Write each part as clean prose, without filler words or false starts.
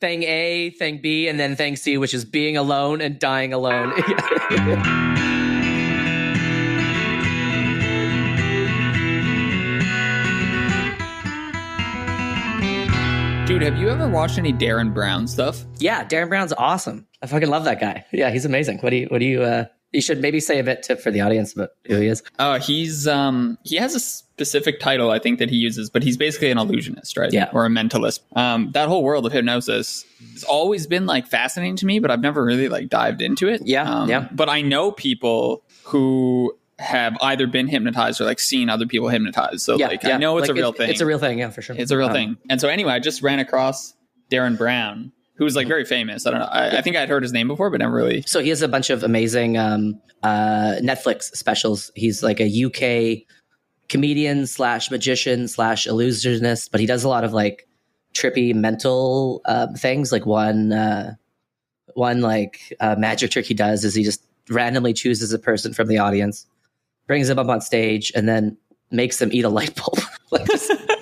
thing A, thing B, and then thing C, which is being alone and dying alone. Dude, have you ever watched any Darren Brown stuff? Yeah, Darren Brown's awesome. I fucking love that guy. Yeah, he's amazing. What do you you should maybe say a bit for the audience about who he is. He has a specific title I think that he uses, but he's basically an illusionist, right? Yeah. Or a mentalist. That whole world of hypnosis has always been like fascinating to me, but I've never really like dived into it. Yeah. But I know people who have either been hypnotized or like seen other people hypnotized. So I know it's like, a real thing. It's a real thing. Yeah, for sure. It's a real thing. And so anyway, I just ran across Darren Brown, who's like very famous. I don't know. I think I'd heard his name before, but never really. So he has a bunch of amazing Netflix specials. He's like a UK comedian / magician / illusionist, but he does a lot of like trippy mental things. Like one magic trick he does is he just randomly chooses a person from the audience, brings them up on stage, and then makes them eat a light bulb. Like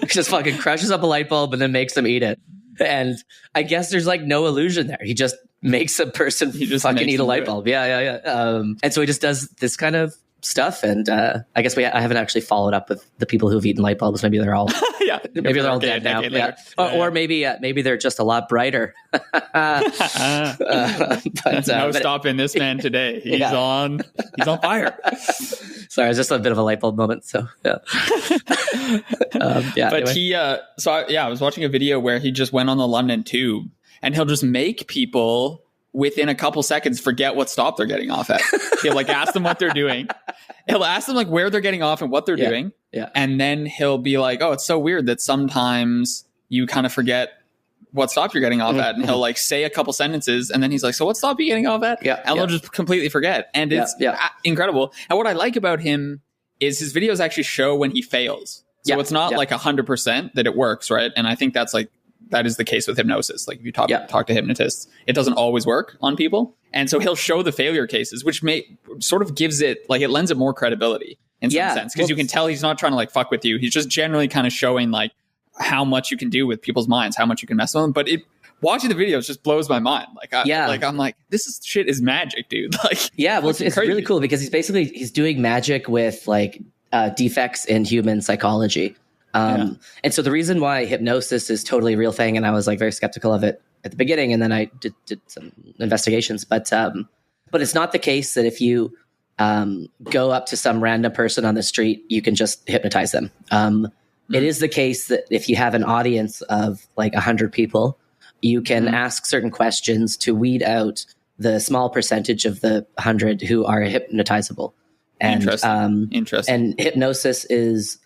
just fucking crushes up a light bulb and then makes them eat it. And I guess there's like no illusion there. He just makes a person fucking eat a light bulb. Yeah. And so he just does this kind of stuff. And I guess I haven't actually followed up with the people who've eaten light bulbs. Maybe they're all maybe they're all dead now. Yeah. Or maybe they're just a lot brighter. No stopping this man today. He's on fire. Sorry, it was just a bit of a light bulb moment. So yeah. But anyway. I was watching a video where he just went on the London Tube and he'll just make people within a couple seconds forget what stop they're getting off at. He'll like ask them what they're doing. He'll ask them like where they're getting off and what they're doing. Yeah. And then he'll be like, oh, it's so weird that sometimes you kind of forget what stop you're getting off at. And he'll like say a couple sentences and then he's like, so what stop are you getting off at? Yeah. And they'll just completely forget. And it's incredible. And what I like about him is his videos actually show when he fails. So it's not like 100% that it works, right? And I think that is the case with hypnosis. Like if you talk to hypnotists, it doesn't always work on people. And so he'll show the failure cases, which sort of gives it, like it lends it more credibility in some sense. Because you can tell he's not trying to like fuck with you. He's just generally kind of showing like how much you can do with people's minds, how much you can mess with them. But watching the videos just blows my mind. I'm like, this shit is magic, dude. Like, it's really cool because he's doing magic with like defects in human psychology. And so the reason why hypnosis is totally a real thing, and I was like very skeptical of it at the beginning, and then I did some investigations, but it's not the case that if you go up to some random person on the street, you can just hypnotize them. It is the case that if you have an audience of like 100 people, you can ask certain questions to weed out the small percentage of the 100 who are hypnotizable. And, Interesting. And hypnosis is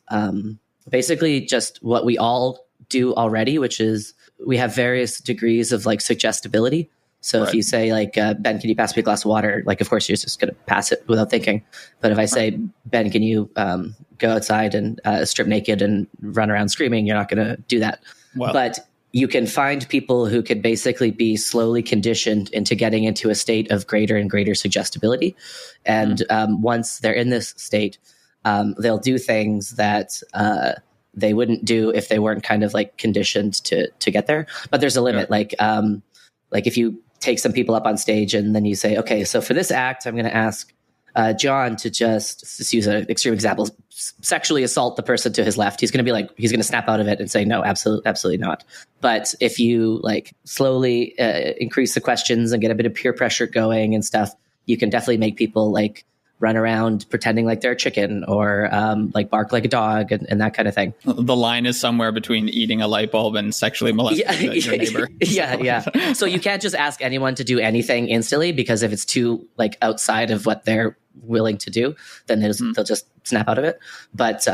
basically just what we all do already, which is we have various degrees of like suggestibility. So if you say like, Ben, can you pass me a glass of water? Like, of course, you're just going to pass it without thinking. But if I say, Ben, can you go outside and strip naked and run around screaming? You're not going to do that. Well, but you can find people who could basically be slowly conditioned into getting into a state of greater and greater suggestibility. And once they're in this state, they'll do things that they wouldn't do if they weren't kind of like conditioned to get there. But there's a limit. Like if you take some people up on stage and then you say, okay, so for this act, I'm going to ask John to just use an extreme example, sexually assault the person to his left. He's going to snap out of it and say, no, absolutely not. But if you like slowly increase the questions and get a bit of peer pressure going and stuff, you can definitely make people like run around pretending like they're a chicken or like bark like a dog and that kind of thing. The line is somewhere between eating a light bulb and sexually molesting your neighbor. Yeah. So you can't just ask anyone to do anything instantly, because if it's too like outside of what they're willing to do, then they'll just snap out of it. But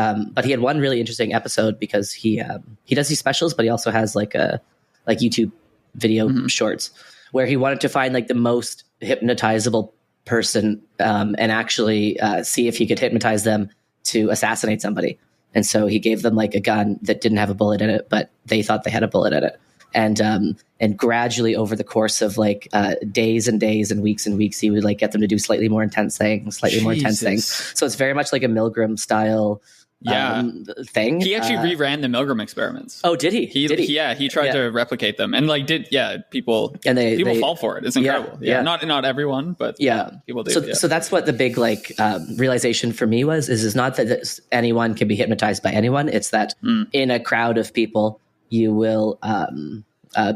he had one really interesting episode because he does these specials, but he also has like YouTube video shorts where he wanted to find like the most hypnotizable person and actually see if he could hypnotize them to assassinate somebody. And so he gave them like a gun that didn't have a bullet in it, but they thought they had a bullet in it. And gradually over the course of like days and days and weeks, he would like get them to do slightly more intense things. So it's very much like a Milgram style thing. He actually reran the Milgram experiments. Oh, did he? He tried to replicate them, and people fall for it. It's incredible. Not everyone, but people do. So that's what the big realization for me is not that anyone can be hypnotized by anyone. It's that in a crowd of people, you will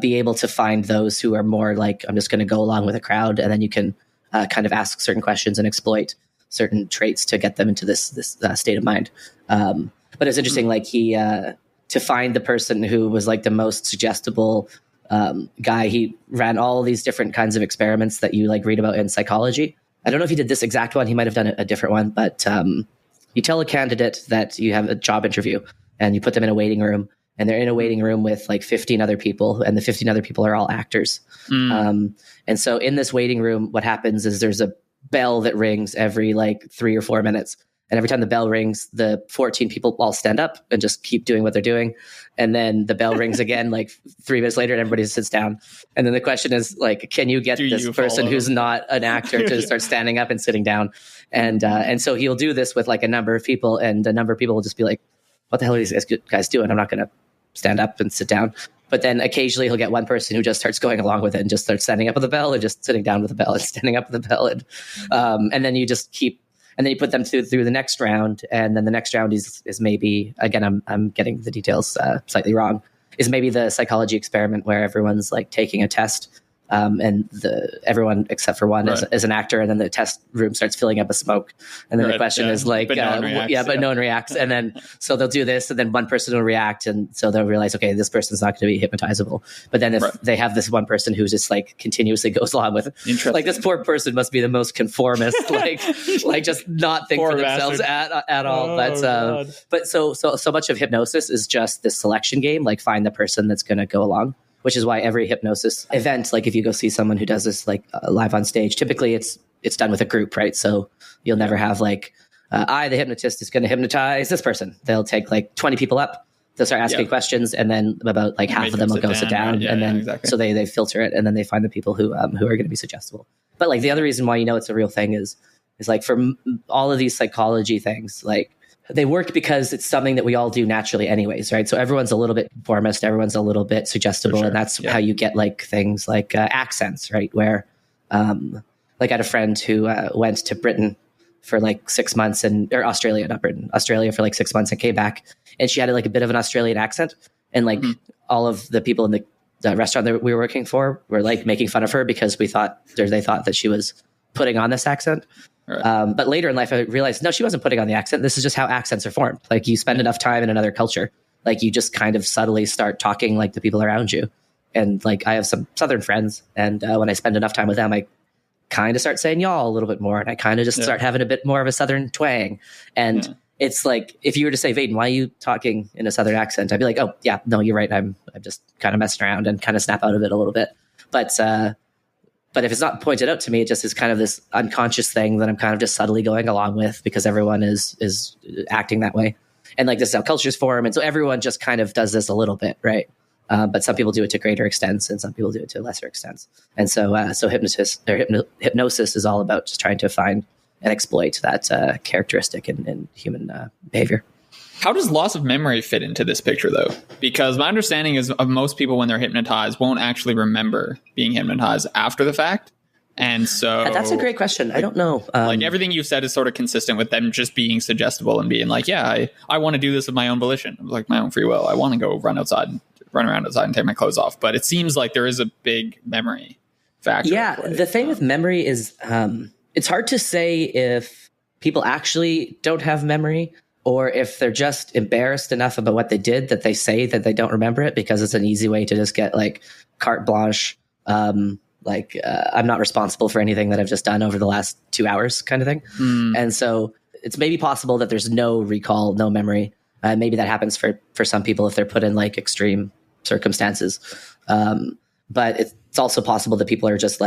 be able to find those who are more like, I'm just going to go along with a crowd, and then you can kind of ask certain questions and exploit certain traits to get them into this state of mind. But it's interesting, he to find the person who was like the most suggestible guy. He ran all these different kinds of experiments that you read about in psychology. I don't know if he did this exact one. He might have done a different one, but you tell a candidate that you have a job interview and you put them in a waiting room, and they're in a waiting room with 15 other people, and the 15 other people are all actors. And so in this waiting room, what happens is there's a bell that rings every 3 or 4 minutes. And every time the bell rings, the 14 people all stand up and just keep doing what they're doing. And then the bell rings again, 3 minutes later, and everybody sits down. And then the question is can you get this person who's not an actor to start standing up and sitting down? And so he'll do this with a number of people, and a number of people will just be like, what the hell are these guys doing? I'm not going to stand up and sit down. But then occasionally he'll get one person who just starts going along with it and just starts standing up with the bell and just sitting down with the bell and standing up with the bell. And then you just keep, and then you put them through the next round. And then the next round is maybe, again, I'm getting the details slightly wrong, is maybe the psychology experiment where everyone's taking a test. And everyone except for one is an actor, and then the test room starts filling up with smoke. And then the question is but no one reacts. And then, so they'll do this, and then one person will react. And so they'll realize, okay, this person's not going to be hypnotizable. But then if they have this one person who just continuously goes along with it, this poor person must be the most conformist, just not think for themselves at all. But so much of hypnosis is just this selection game, find the person that's going to go along. Which is why every hypnosis event, if you go see someone who does this live on stage, typically it's done with a group, right? So you'll never have I, the hypnotist, is going to hypnotize this person. They'll take 20 people up. They'll start asking questions, and then about half of them will go sit down, right? And then so they filter it, and then they find the people who are going to be suggestible. But the other reason why it's a real thing is for all of these psychology things, they work because it's something that we all do naturally anyways, right? So everyone's a little bit conformist, everyone's a little bit suggestible, and that's how you get things like accents, right? Where I had a friend who went to Britain for 6 months, or Australia, not Britain, Australia for 6 months, and came back, and she had a bit of an Australian accent, and all of the people in the restaurant that we were working for were making fun of her because they thought that she was putting on this accent. Right. But later in life, I realized, no, she wasn't putting on the accent. This is just how accents are formed. You spend enough time in another culture, you just kind of subtly start talking like the people around you. And I have some Southern friends, and when I spend enough time with them, I kind of start saying y'all a little bit more, and I kind of just start having a bit more of a Southern twang. And it's if you were to say, Vaden, why are you talking in a Southern accent? I'd be like, oh yeah, no, you're right. I'm just kind of messing around and kind of snap out of it a little bit. But if it's not pointed out to me, it just is kind of this unconscious thing that I'm kind of just subtly going along with because everyone is acting that way. And this is how cultures form. And so everyone just kind of does this a little bit, right? But some people do it to greater extents and some people do it to lesser extents. And so hypnosis is all about just trying to find and exploit that characteristic in human behavior. How does loss of memory fit into this picture, though? Because my understanding is of most people when they're hypnotized won't actually remember being hypnotized after the fact. And so that's a great question. I don't know. Everything you've said is sort of consistent with them just being suggestible and being I want to do this of my own volition, my own free will. I want to go run around outside and take my clothes off. But it seems like there is a big memory factor. Yeah. The thing with memory is it's hard to say if people actually don't have memory, or if they're just embarrassed enough about what they did that they say that they don't remember it because it's an easy way to just get carte blanche. I'm not responsible for anything that I've just done over the last 2 hours kind of thing. And so it's maybe possible that there's no recall, no memory. Maybe that happens for some people if they're put in extreme circumstances. But it's also possible that people are just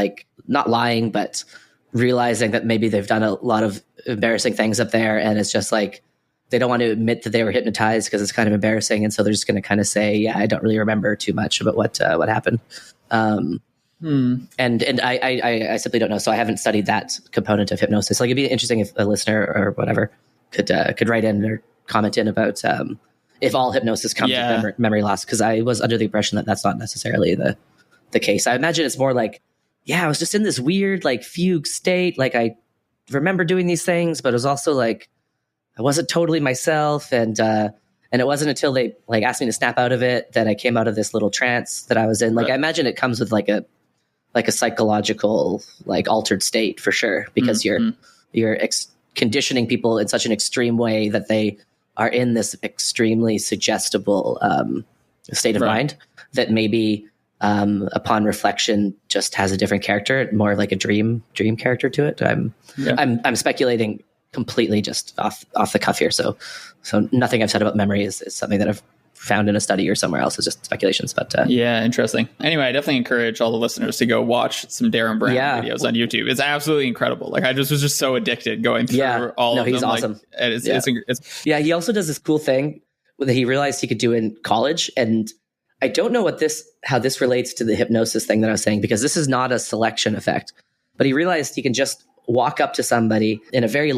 not lying, but realizing that maybe they've done a lot of embarrassing things up there. And it's just they don't want to admit that they were hypnotized because it's kind of embarrassing. And so they're just going to kind of say, yeah, I don't really remember too much about what happened. And I simply don't know. So I haven't studied that component of hypnosis. It'd be interesting if a listener or whatever could write in or comment in about if all hypnosis comes with memory loss, because I was under the impression that that's not necessarily the case. I imagine it's more like, I was just in this weird like fugue state. Like I remember doing these things, but it was also like I wasn't totally myself, and it wasn't until they like asked me to snap out of it that I came out of this little trance that I was in. Like I imagine it comes with like a psychological like altered state for sure, because you're conditioning people in such an extreme way that they are in this extremely suggestible state of mind that maybe upon reflection just has a different character, more of like a dream character to it. I'm speculating completely just off the cuff here. So nothing I've said about memory is something that I've found in a study or somewhere else. It's just speculations. But interesting. Anyway, I definitely encourage all the listeners to go watch some Darren Brown videos on YouTube. It's absolutely incredible. Like I was just so addicted going through all of them. He's awesome. Like, he also does this cool thing that he realized he could do in college, and I don't know how this relates to the hypnosis thing that I was saying, because this is not a selection effect, but he realized he can just walk up to somebody in a very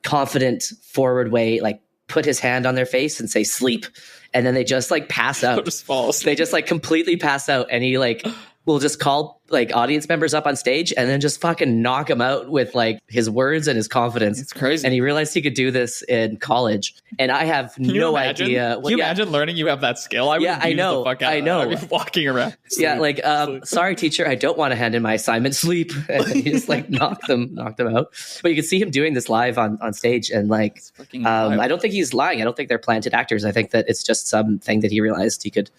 confident, forward way, like put his hand on their face and say sleep, and then they just like pass out. Just fall asleep. They just like completely pass out, and he like will just call like audience members up on stage and then just fucking knock them out with like his words and his confidence. It's crazy. And he realized he could do this in college, and I have no idea. Can you imagine learning you have that skill? I know. I'd be walking around. Sleep. Yeah, like sorry teacher, I don't want to hand in my assignment. Sleep. And he just like knocked them out. But you can see him doing this live on stage, and like I don't think he's lying. I don't think they're planted actors. I think that it's just something that he realized he could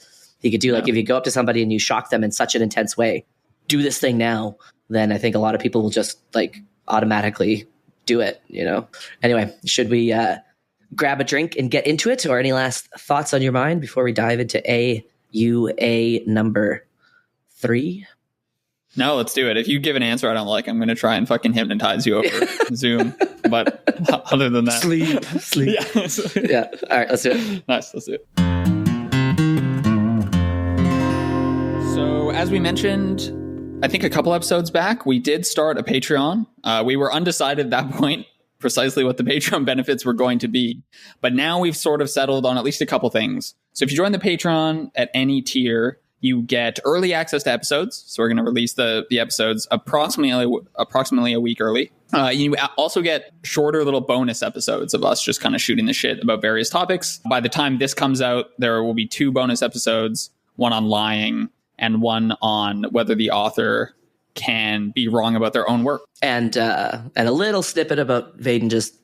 do. Like if you go up to somebody and you shock them in such an intense way, do this thing now, then I think a lot of people will just like automatically do it, you know? Anyway, should we grab a drink and get into it, or any last thoughts on your mind before we dive into AUA number 3? No, let's do it. If you give an answer I don't like, I'm going to try and fucking hypnotize you over Zoom. But other than that, sleep. Yeah. All right, let's do it. Nice. Let's do it. As we mentioned, I think a couple episodes back, we did start a Patreon. We were undecided at that point precisely what the Patreon benefits were going to be. But now we've sort of settled on at least a couple things. So if you join the Patreon at any tier, you get early access to episodes. So we're going to release the episodes approximately a week early. You also get shorter little bonus episodes of us just kind of shooting the shit about various topics. By the time this comes out, there will be 2 bonus episodes, one on lying and one on whether the author can be wrong about their own work. And a little snippet about Vaden just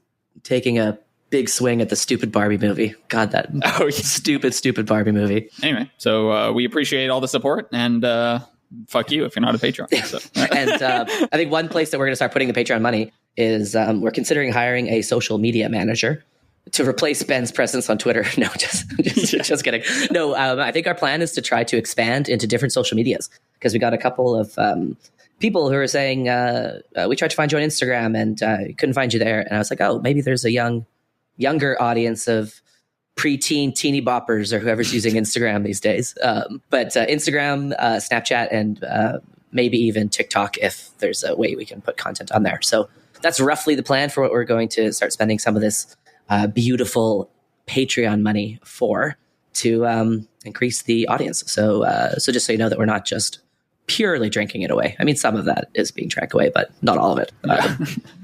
taking a big swing at the stupid Barbie movie. God, that stupid Barbie movie. Anyway, so we appreciate all the support, and fuck you if you're not a Patreon. So. And I think one place that we're going to start putting the Patreon money is we're considering hiring a social media manager to replace Ben's presence on Twitter. No, just kidding. No, I think our plan is to try to expand into different social medias, because we got a couple of people who are saying, we tried to find you on Instagram and couldn't find you there. And I was like, oh, maybe there's a younger audience of preteen teeny boppers or whoever's using Instagram these days. But Instagram, Snapchat, and maybe even TikTok, if there's a way we can put content on there. So that's roughly the plan for what we're going to start spending some of this beautiful Patreon money for, to increase the audience. So just so you know that we're not just purely drinking it away. I mean, some of that is being drank away, but not all of it.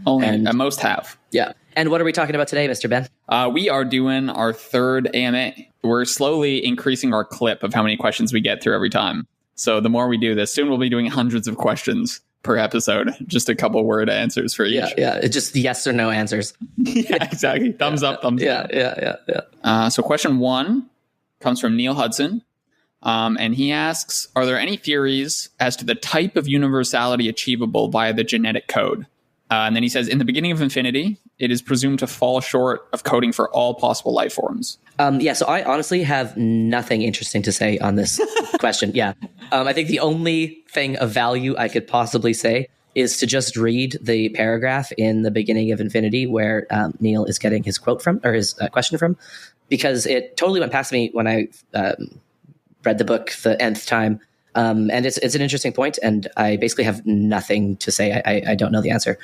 Only at most half. Yeah. And what are we talking about today, Mr. Ben? We are doing our 3rd AMA. We're slowly increasing our clip of how many questions we get through every time. So the more we do this, soon we'll be doing hundreds of questions per episode. Just a couple word answers for each. Yeah. It's just yes or no answers. Yeah, exactly. Thumbs up, thumbs down. Yeah. So question 1 comes from Neil Hudson. And he asks, are there any theories as to the type of universality achievable via the genetic code? And then he says, in the beginning of infinity, it is presumed to fall short of coding for all possible life forms. So I honestly have nothing interesting to say on this question. Yeah. I think the only thing of value I could possibly say is to just read the paragraph in the beginning of infinity where Neil is getting his quote from, or his question from, because it totally went past me when I read the book the nth time. And it's an interesting point, and I basically have nothing to say. I don't know the answer.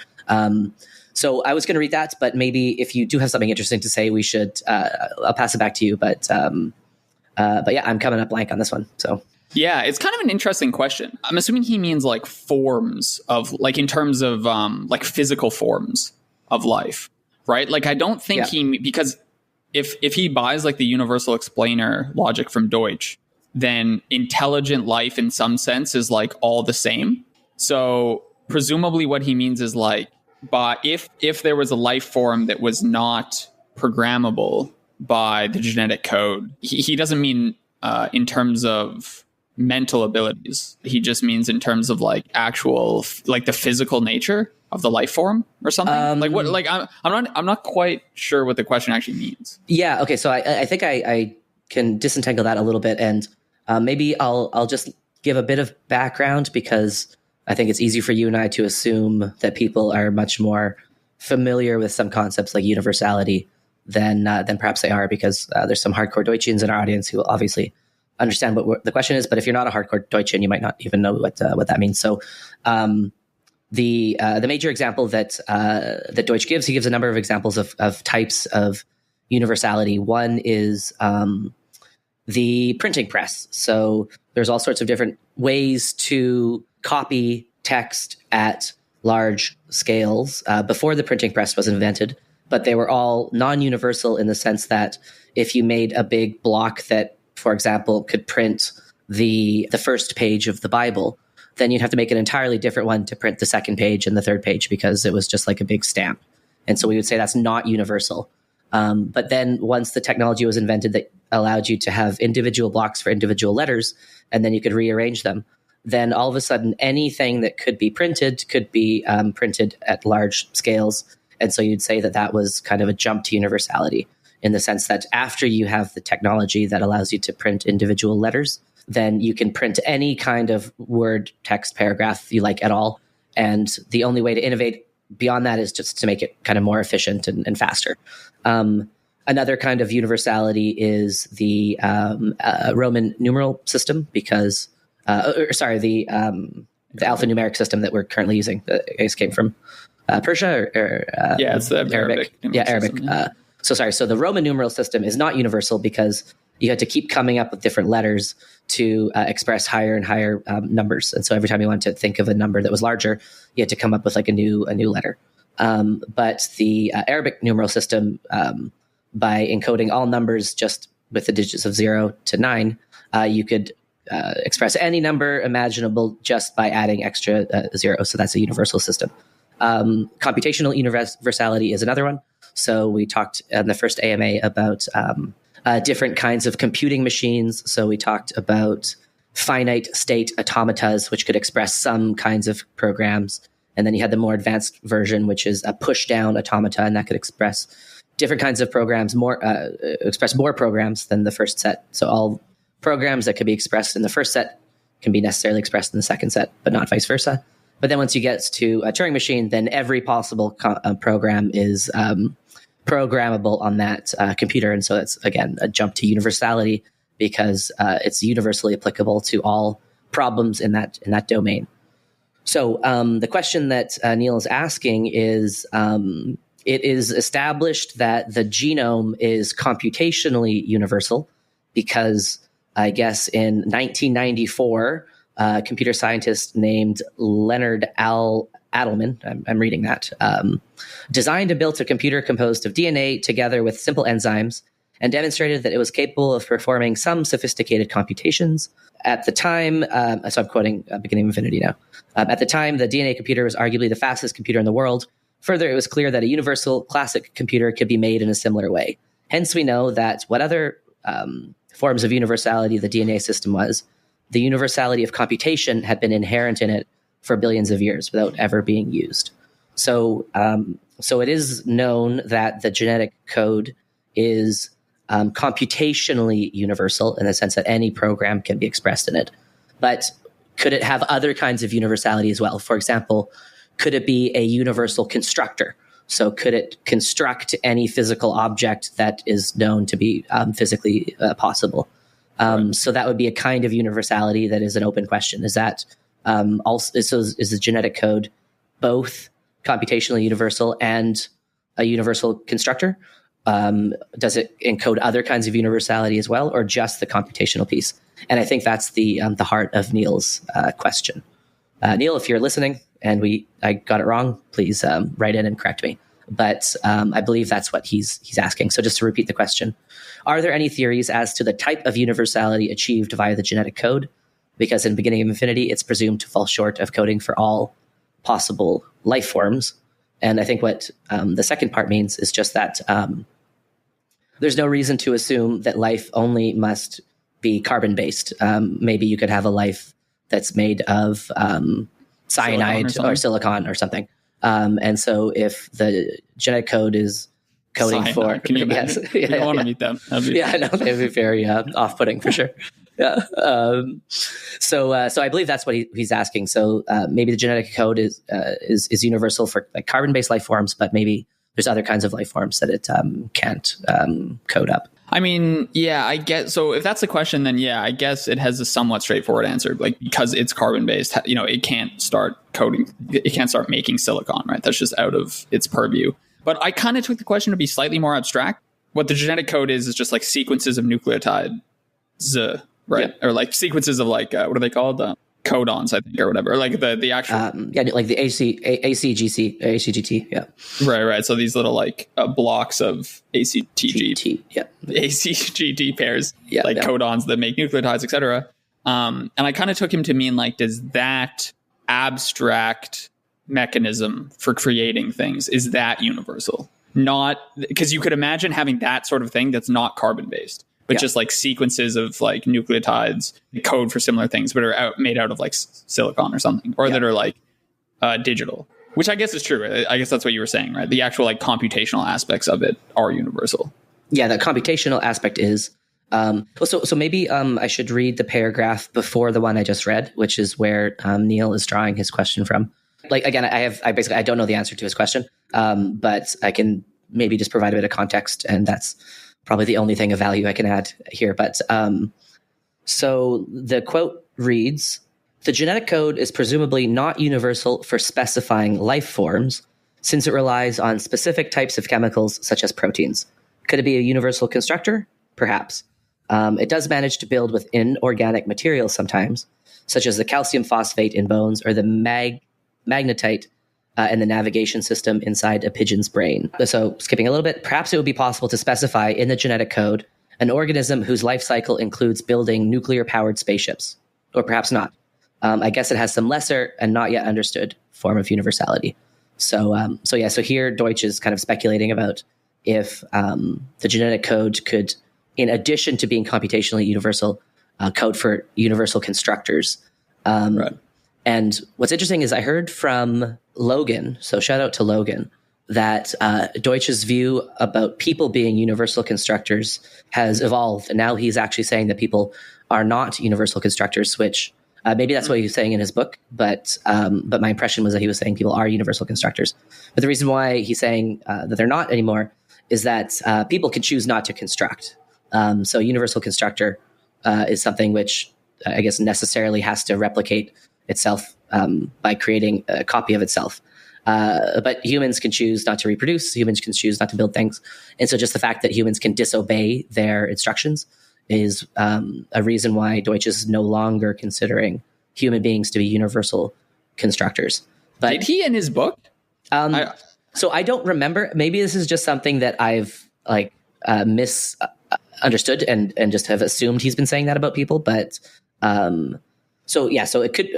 So I was going to read that, but maybe if you do have something interesting to say, we should. I'll pass it back to you. But yeah, I'm coming up blank on this one. So yeah, it's kind of an interesting question. I'm assuming he means like forms of like in terms of like physical forms of life, right? Like I don't think because if he buys like the universal explainer logic from Deutsch, then intelligent life in some sense is like all the same. So presumably what he means is like, but if there was a life form that was not programmable by the genetic code, he doesn't mean in terms of mental abilities. He just means in terms of like actual, like the physical nature of the life form or something. Like what? Like I'm not quite sure what the question actually means. Yeah. Okay. So I think I can disentangle that a little bit, and maybe I'll just give a bit of background, because I think it's easy for you and I to assume that people are much more familiar with some concepts like universality than perhaps they are, because there's some hardcore Deutschians in our audience who will obviously understand what the question is. But if you're not a hardcore Deutschian, you might not even know what that means. So the major example that Deutsch gives, he gives a number of examples of types of universality. One is the printing press. So there's all sorts of different ways to copy text at large scales before the printing press was invented, but they were all non-universal in the sense that if you made a big block that, for example, could print the first page of the Bible, then you'd have to make an entirely different one to print the second page and the third page, because it was just like a big stamp. And so we would say that's not universal. But then once the technology was invented that allowed you to have individual blocks for individual letters, and then you could rearrange them, then all of a sudden anything that could be printed printed at large scales. And so you'd say that was kind of a jump to universality, in the sense that after you have the technology that allows you to print individual letters, then you can print any kind of word, text, paragraph you like at all. And the only way to innovate beyond that is just to make it kind of more efficient and faster. Another kind of universality is the Roman numeral system, because the alphanumeric system that we're currently using. I guess came from Persia or it's the Arabic. Arabic. System, So the Roman numeral system is not universal, because you had to keep coming up with different letters to express higher and higher numbers. And so every time you wanted to think of a number that was larger, you had to come up with like a new letter. But the Arabic numeral system, by encoding all numbers just with the digits of 0 to 9, you could express any number imaginable just by adding extra zeros. So that's a universal system. Computational universality is another one. So we talked in the first AMA about different kinds of computing machines. So we talked about finite state automatas, which could express some kinds of programs. And then you had the more advanced version, which is a push down automata, and that could express different kinds of programs, express more programs than the first set. So all programs that could be expressed in the first set can be necessarily expressed in the second set, but not vice versa. But then once you get to a Turing machine, then every possible program is programmable on that computer. And so that's, again, a jump to universality, because it's universally applicable to all problems in that domain. So the question that Neil is asking is, it is established that the genome is computationally universal, because I guess in 1994, a computer scientist named Leonard Adleman, I'm reading that, designed and built a computer composed of DNA together with simple enzymes, and demonstrated that it was capable of performing some sophisticated computations. At the time, so I'm quoting Beginning of Infinity now. At the time, the DNA computer was arguably the fastest computer in the world. Further, it was clear that a universal classic computer could be made in a similar way. Hence, we know that what other forms of universality the DNA system was, the universality of computation had been inherent in it for billions of years without ever being used. So it is known that the genetic code is computationally universal in the sense that any program can be expressed in it. But could it have other kinds of universality as well? For example, could it be a universal constructor? So could it construct any physical object that is known to be physically possible? So that would be a kind of universality that is an open question. Is that also is the genetic code both computationally universal and a universal constructor? Does it encode other kinds of universality as well, or just the computational piece? And I think that's the heart of Neil's question. Neil, if you're listening and I got it wrong, please write in and correct me. But I believe that's what he's asking. So just to repeat the question, are there any theories as to the type of universality achieved via the genetic code? Because in Beginning of Infinity, it's presumed to fall short of coding for all possible life forms. And I think what the second part means is just that there's no reason to assume that life only must be carbon-based. Maybe you could have a life that's made of cyanide or silicon or something. And so if the genetic code is coding cyanide, for... Can you imagine? Yes, I want to meet them. I know. They would be very off-putting for sure. Yeah. So I believe that's what he's asking. So maybe the genetic code is universal for like carbon-based life forms, but maybe there's other kinds of life forms that it can't code up. I mean, yeah, I guess. So if that's the question, then yeah, I guess it has a somewhat straightforward answer. Like, because it's carbon-based, it can't start coding. It can't start making silicon, right? That's just out of its purview. But I kind of took the question to be slightly more abstract. What the genetic code is just like sequences of nucleotides, right? Yeah. Or like sequences of like, what are they called? Codons, I think, or whatever. Or like the actual... like the ACGT, yeah. Right. So these little like blocks of ACTG, yeah. ACGT pairs, yeah, codons that make nucleotides, etc. And I kind of took him to mean like, does that abstract mechanism for creating things, is that universal? Not... Because you could imagine having that sort of thing that's not carbon-based. But just like sequences of like nucleotides code for similar things, but are made out of like silicon or something, or that are like digital, which I guess is true. I guess that's what you were saying, right? The actual like computational aspects of it are universal. Yeah, the computational aspect is. So maybe I should read the paragraph before the one I just read, which is where Neil is drawing his question from. Like, again, I don't know the answer to his question, but I can maybe just provide a bit of context, and that's probably the only thing of value I can add here. But so the quote reads, "The genetic code is presumably not universal for specifying life forms, since it relies on specific types of chemicals such as proteins. Could it be a universal constructor? Perhaps. It does manage to build with inorganic materials sometimes, such as the calcium phosphate in bones or the magnetite and the navigation system inside a pigeon's brain." So skipping a little bit, perhaps it would be possible to specify in the genetic code an organism whose life cycle includes building nuclear-powered spaceships, or perhaps not. I guess it has some lesser and not yet understood form of universality. So here Deutsch is kind of speculating about if the genetic code could, in addition to being computationally universal, code for universal constructors. Right. And what's interesting is I heard from Logan, so shout out to Logan, that Deutsch's view about people being universal constructors has evolved. And now he's actually saying that people are not universal constructors, which maybe that's what he was saying in his book. But my impression was that he was saying people are universal constructors. But the reason why he's saying that they're not anymore is that people can choose not to construct. So universal constructor is something which I guess necessarily has to replicate itself by creating a copy of itself. But humans can choose not to reproduce. Humans can choose not to build things. And so just the fact that humans can disobey their instructions is a reason why Deutsch is no longer considering human beings to be universal constructors. But did he in his book? So I don't remember. Maybe this is just something that I've misunderstood and just have assumed he's been saying that about people. But so it could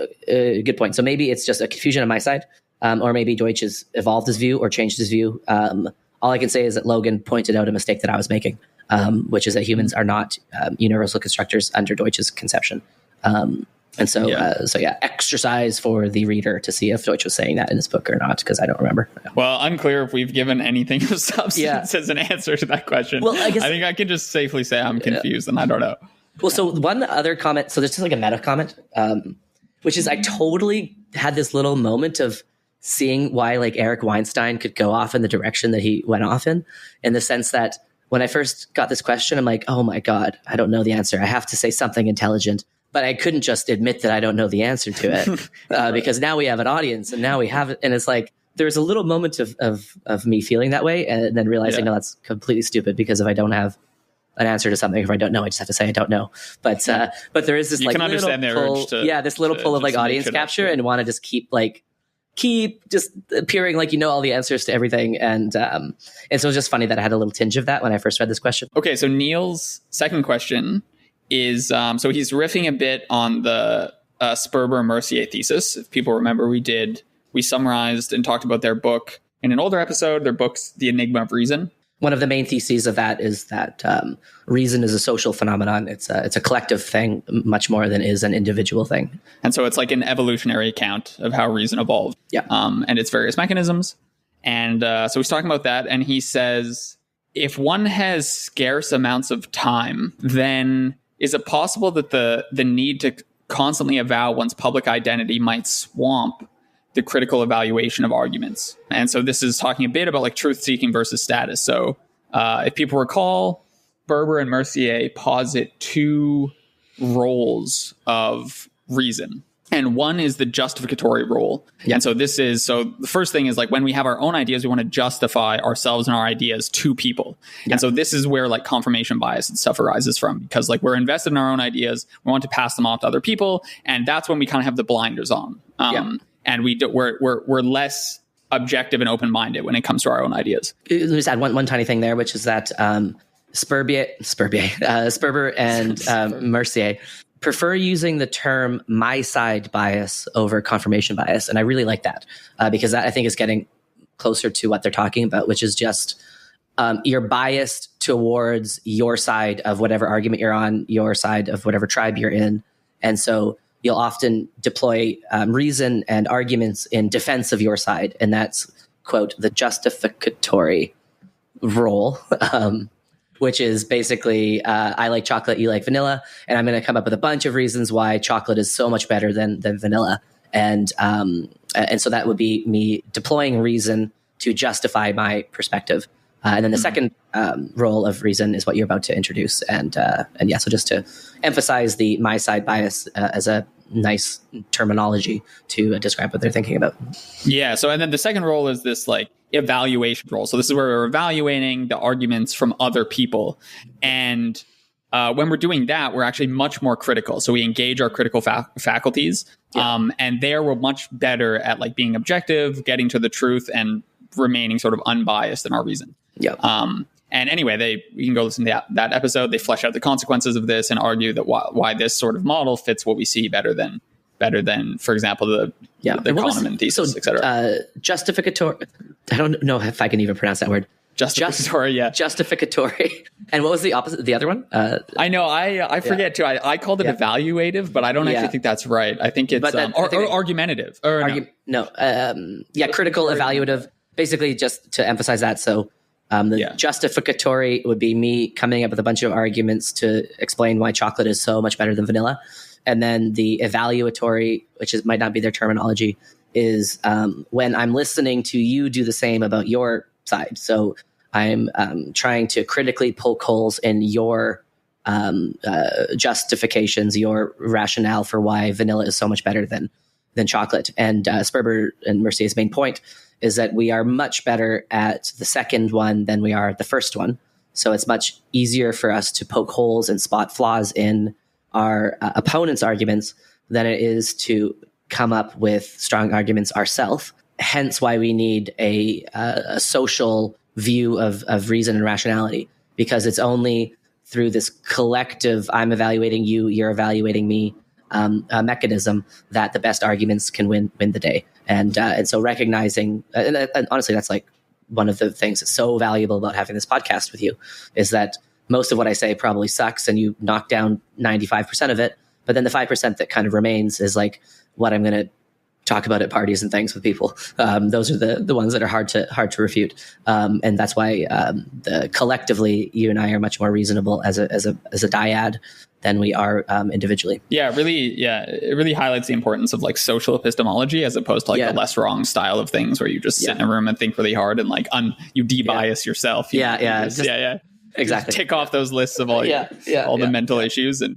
good point. So maybe it's just a confusion on my side, or maybe Deutsch has evolved his view or changed his view. All I can say is that Logan pointed out a mistake that I was making, which is that humans are not universal constructors under Deutsch's conception. Exercise for the reader to see if Deutsch was saying that in his book or not, because I don't remember. Well, unclear if we've given anything of substance as an answer to that question. Well, I think I can just safely say I'm confused and I don't know. Well, so one other comment, so there's just like a meta comment, which is I totally had this little moment of seeing why like Eric Weinstein could go off in the direction that he went off in the sense that when I first got this question, I'm like, oh my God, I don't know the answer. I have to say something intelligent. But I couldn't just admit that I don't know the answer to it because now we have an audience and now we have it. And it's like, there was a little moment of me feeling that way, and then realizing, no, that's completely stupid, because if I don't have an answer to something, if I don't know, I just have to say I don't know. But there is this you like can understand little pull, this little pull of like audience capture, and want to just keep just appearing like you know all the answers to everything. And so it was just funny that I had a little tinge of that when I first read this question. Okay, so Neil's second question is, so he's riffing a bit on the Sperber-Mercier thesis. If people remember, we summarized and talked about their book in an older episode, their book's The Enigma of Reason. One of the main theses of that is that reason is a social phenomenon. It's a collective thing much more than is an individual thing. And so it's like an evolutionary account of how reason evolved, and its various mechanisms. And so he's talking about that. And he says, if one has scarce amounts of time, then is it possible that the need to constantly avow one's public identity might swamp the critical evaluation of arguments? And so this is talking a bit about like truth seeking versus status. So if people recall, Sperber and Mercier posit two roles of reason. And one is the justificatory role. Yeah. And so the first thing is like when we have our own ideas, we want to justify ourselves and our ideas to people. Yeah. And so this is where like confirmation bias and stuff arises from, because like we're invested in our own ideas. We want to pass them off to other people. And that's when we kind of have the blinders on. And we're less objective and open-minded when it comes to our own ideas. Let me just add one tiny thing there, which is that Sperber and Mercier prefer using the term my side bias over confirmation bias. And I really like that because that I think is getting closer to what they're talking about, which is just you're biased towards your side of whatever argument you're on, your side of whatever tribe you're in. And so you'll often deploy reason and arguments in defense of your side. And that's, quote, the justificatory role, which is basically, I like chocolate, you like vanilla, and I'm going to come up with a bunch of reasons why chocolate is so much better than vanilla. And so that would be me deploying reason to justify my perspective. And then the second role of reason is what you're about to introduce. And so just to emphasize the my side bias as a nice terminology to describe what they're thinking about. Yeah. So, and then the second role is this like evaluation role. So this is where we're evaluating the arguments from other people. And when we're doing that, we're actually much more critical. So we engage our critical faculties. Yeah. And there we're much better at like being objective, getting to the truth, and remaining sort of unbiased in our reason. Yeah. And anyway, you can go listen to that episode. They flesh out the consequences of this and argue that why this sort of model fits what we see better than, for example, the Kahneman thesis, et cetera. Justificatory. I don't know if I can even pronounce that word. Justificatory, yeah. Justificatory. And what was the opposite? The other one? I know. I forget too. I called it evaluative, but I don't actually think that's right. I think it's or argumentative. Or critical, evaluative. Basically, just to emphasize that. So justificatory would be me coming up with a bunch of arguments to explain why chocolate is so much better than vanilla. And then the evaluatory, might not be their terminology, is when I'm listening to you do the same about your side. So I'm trying to critically poke holes in your justifications, your rationale for why vanilla is so much better than chocolate. And Sperber and Mercier's main point is that we are much better at the second one than we are the first one. So it's much easier for us to poke holes and spot flaws in our opponent's arguments than it is to come up with strong arguments ourselves. Hence why we need a social view of reason and rationality, because it's only through this collective, I'm evaluating you, you're evaluating me, mechanism that the best arguments can win the day. And so recognizing, and honestly, that's like one of the things that's so valuable about having this podcast with you, is that most of what I say probably sucks and you knock down 95% of it. But then the 5% that kind of remains is like what I'm going to talk about at parties and things with people. Those are the ones that are hard to refute. And that's why collectively, you and I are much more reasonable as a dyad than we are individually. It really highlights the importance of like social epistemology as opposed to like the less wrong style of things where you just sit in a room and think really hard and like you debias yourself. Exactly. Tick off those lists of all the mental issues. And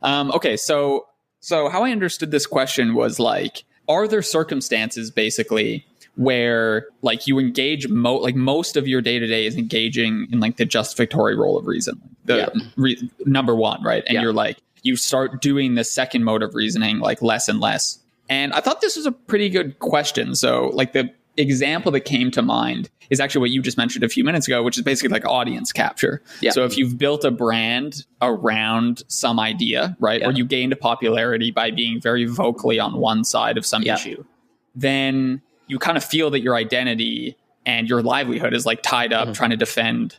okay, so how I understood this question was like, are there circumstances basically where like you engage most of your day-to-day is engaging in like the justificatory role of reason, number one, right? And you're like, you start doing the second mode of reasoning like less and less. And I thought this was a pretty good question. So like the example that came to mind is actually what you just mentioned a few minutes ago, which is basically like audience capture. So if you've built a brand around some idea, right, or you gained a popularity by being very vocally on one side of some issue, then you kind of feel that your identity and your livelihood is like tied up trying to defend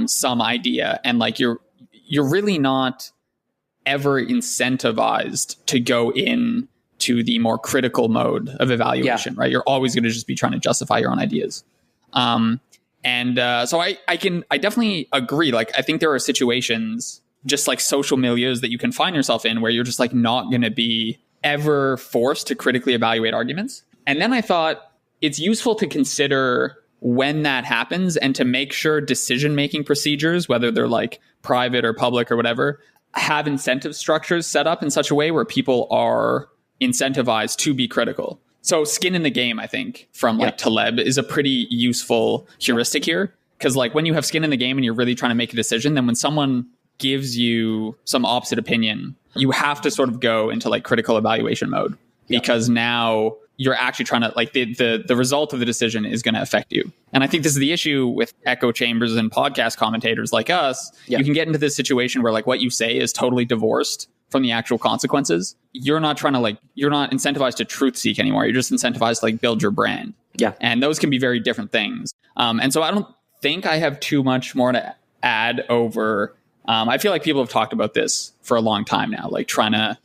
some idea. And like you're really not ever incentivized to go in to the more critical mode of evaluation, right? You're always going to just be trying to justify your own ideas. So I definitely agree. Like, I think there are situations, just like social milieus that you can find yourself in where you're just like not going to be ever forced to critically evaluate arguments. And then I thought it's useful to consider when that happens and to make sure decision-making procedures, whether they're like private or public or whatever, have incentive structures set up in such a way where people are incentivized to be critical. So skin in the game, I think, from like Taleb is a pretty useful heuristic here. Because like when you have skin in the game and you're really trying to make a decision, then when someone gives you some opposite opinion, you have to sort of go into like critical evaluation mode because now you're actually trying to like the result of the decision is going to affect you. And I think this is the issue with echo chambers and podcast commentators like us. You can get into this situation where like what you say is totally divorced from the actual consequences. You're not incentivized to truth seek anymore. You're just incentivized to like build your brand. And those can be very different things. And so I don't think I have too much more to add over. I feel like people have talked about this for a long time now, like trying to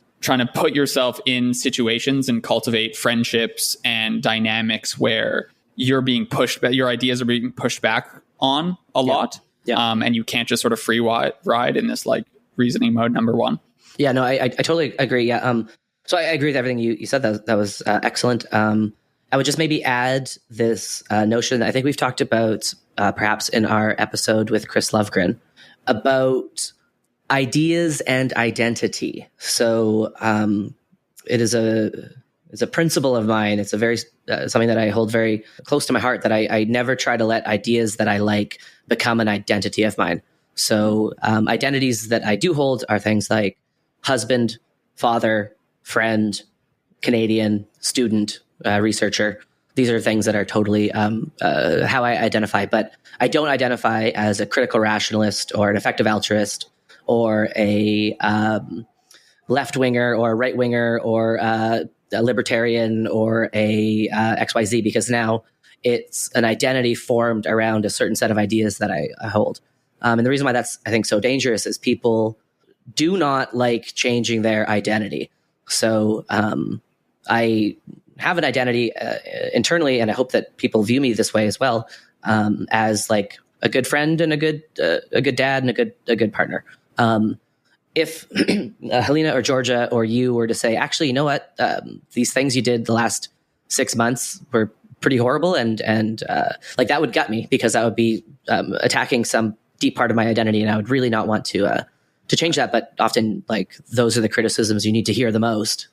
put yourself in situations and cultivate friendships and dynamics where you're being pushed, your ideas are being pushed back on a lot. And you can't just sort of free ride in this like reasoning mode, number one. Yeah, no, I totally agree. So I agree with everything you said. That was excellent. I would just maybe add this notion that I think we've talked about perhaps in our episode with Chris Lovegren about ideas and identity. So it is a principle of mine. It's a very something that I hold very close to my heart, that I never try to let ideas that I like become an identity of mine. So identities that I do hold are things like husband, father, friend, Canadian, student, researcher. These are things that are totally how I identify, but I don't identify as a critical rationalist or an effective altruist or a left-winger or a right-winger or a libertarian or a XYZ, because now it's an identity formed around a certain set of ideas that I hold. And the reason why that's, I think, so dangerous is people do not like changing their identity. So I have an identity internally, and I hope that people view me this way as well, as like a good friend and a good dad and a good partner. If Helena or Georgia or you were to say, actually, you know what, these things you did the last 6 months were pretty horrible, and like that would gut me, because that would be attacking some deep part of my identity, and I would really not want to change that. But often, like, those are the criticisms you need to hear the most.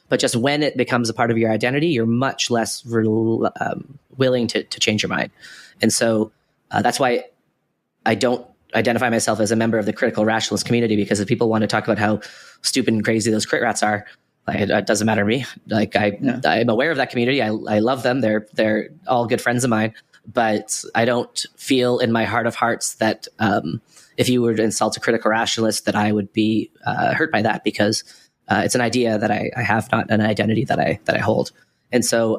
But just when it becomes a part of your identity, you're much less willing to change your mind. And so that's why I don't identify myself as a member of the critical rationalist community, because if people want to talk about how stupid and crazy those crit rats are, like, it doesn't matter to me. Like, I'm aware of that community. I love them. They're all good friends of mine. But I don't feel in my heart of hearts that if you were to insult a critical rationalist, that I would be hurt by that, because it's an idea that I have, not an identity that I hold. And so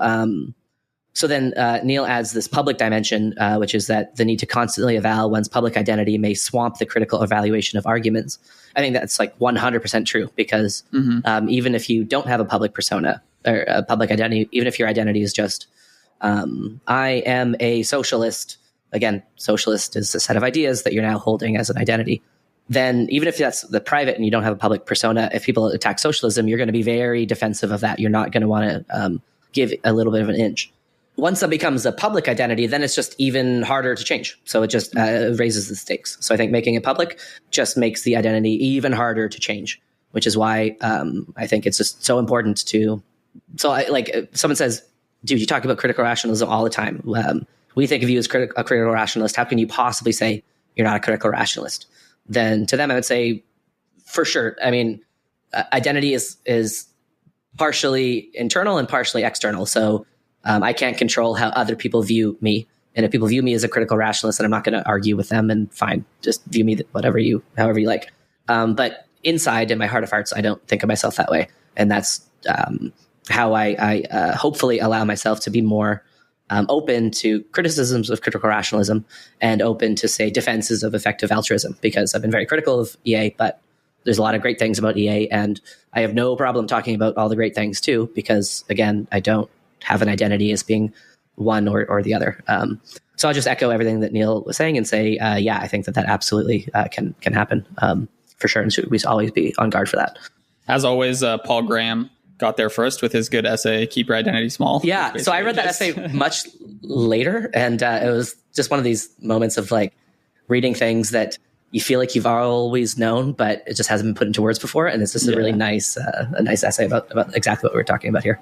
then Neil adds this public dimension, which is that the need to constantly avow one's public identity may swamp the critical evaluation of arguments. I think that's like 100% true, because even if you don't have a public persona or a public identity, even if your identity is just I am a socialist. Again, socialist is a set of ideas that you're now holding as an identity. Then even if that's the private and you don't have a public persona, if people attack socialism, you're going to be very defensive of that. You're not going to want to give a little bit of an inch. Once that becomes a public identity, then it's just even harder to change. So it just raises the stakes. So I think making it public just makes the identity even harder to change, which is why I think it's just so important to. So if someone says, dude, you talk about critical rationalism all the time. We think of you as a critical rationalist. How can you possibly say you're not a critical rationalist? Then to them, I would say, for sure. I mean, identity is partially internal and partially external. So I can't control how other people view me. And if people view me as a critical rationalist, then I'm not going to argue with them, and fine, just view me however you like. But inside, in my heart of hearts, I don't think of myself that way. And that's how I hopefully allow myself to be more open to criticisms of critical rationalism and open to, say, defenses of effective altruism, because I've been very critical of EA, but there's a lot of great things about EA, and I have no problem talking about all the great things too, because again, I don't have an identity as being one or the other. So I'll just echo everything that Neil was saying and say, yeah, I think that absolutely can happen for sure, and should we always be on guard for that. As always, Paul Graham got there first with his good essay, Keep Your Identity Small. Yeah, so I read that essay much later, and it was just one of these moments of like reading things that you feel like you've always known, but it just hasn't been put into words before. And it's just a really nice essay about exactly what we're talking about here.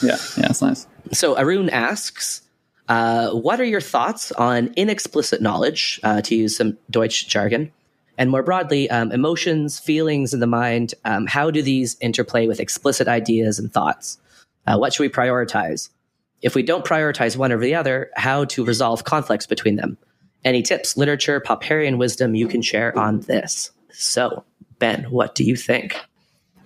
Yeah, it's nice. So Arun asks, what are your thoughts on inexplicit knowledge, to use some Deutsch jargon? And more broadly, emotions, feelings in the mind, how do these interplay with explicit ideas and thoughts? What should we prioritize? If we don't prioritize one over the other, how to resolve conflicts between them? Any tips, literature, Popperian wisdom you can share on this? So, Ben, what do you think?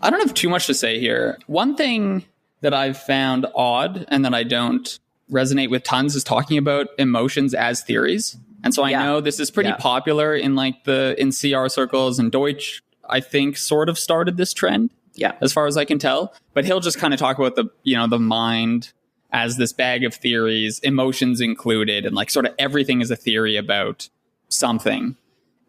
I don't have too much to say here. One thing that I've found odd and that I don't resonate with tons is talking about emotions as theories. And so I know this is pretty popular in in CR circles, and Deutsch, I think, sort of started this trend. Yeah, as far as I can tell. But he'll just kind of talk about the mind as this bag of theories, emotions included, and like sort of everything is a theory about something.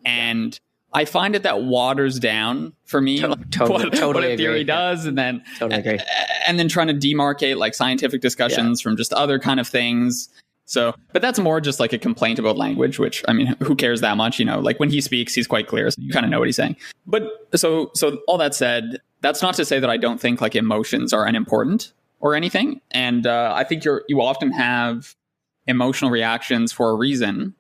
And I find that waters down for me what a theory does, and then totally agree. And then trying to demarcate like scientific discussions from just other kind of things. So, but that's more just like a complaint about language, which, I mean, who cares that much? Like when he speaks, he's quite clear. So you kind of know what he's saying. But so all that said, that's not to say that I don't think like emotions are unimportant or anything. And I think you often have emotional reactions for a reason,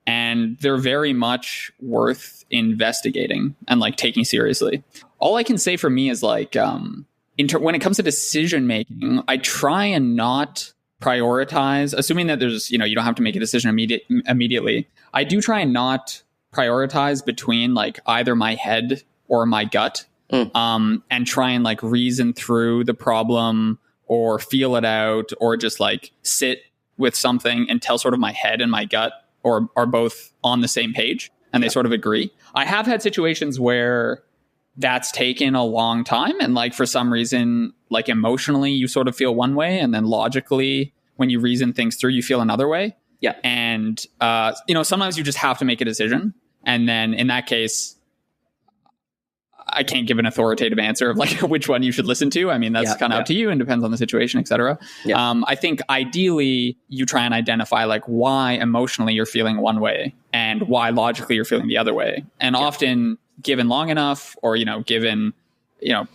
and they're very much worth investigating and like taking seriously. All I can say for me is like, when it comes to decision making, I try and not prioritize, assuming that there's, you don't have to make a decision immediately. I do try and not prioritize between like either my head or my gut, and try and like reason through the problem or feel it out, or just like sit with something until sort of my head and my gut are both on the same page and they sort of agree. I have had situations where that's taken a long time, and like for some reason, like emotionally you sort of feel one way, and then logically when you reason things through you feel another way. And sometimes you just have to make a decision, and then in that case I can't give an authoritative answer of like which one you should listen to. I mean, that's kind of up to you and depends on the situation, etc. I think ideally you try and identify like why emotionally you're feeling one way and why logically you're feeling the other way. And often, given long enough, or given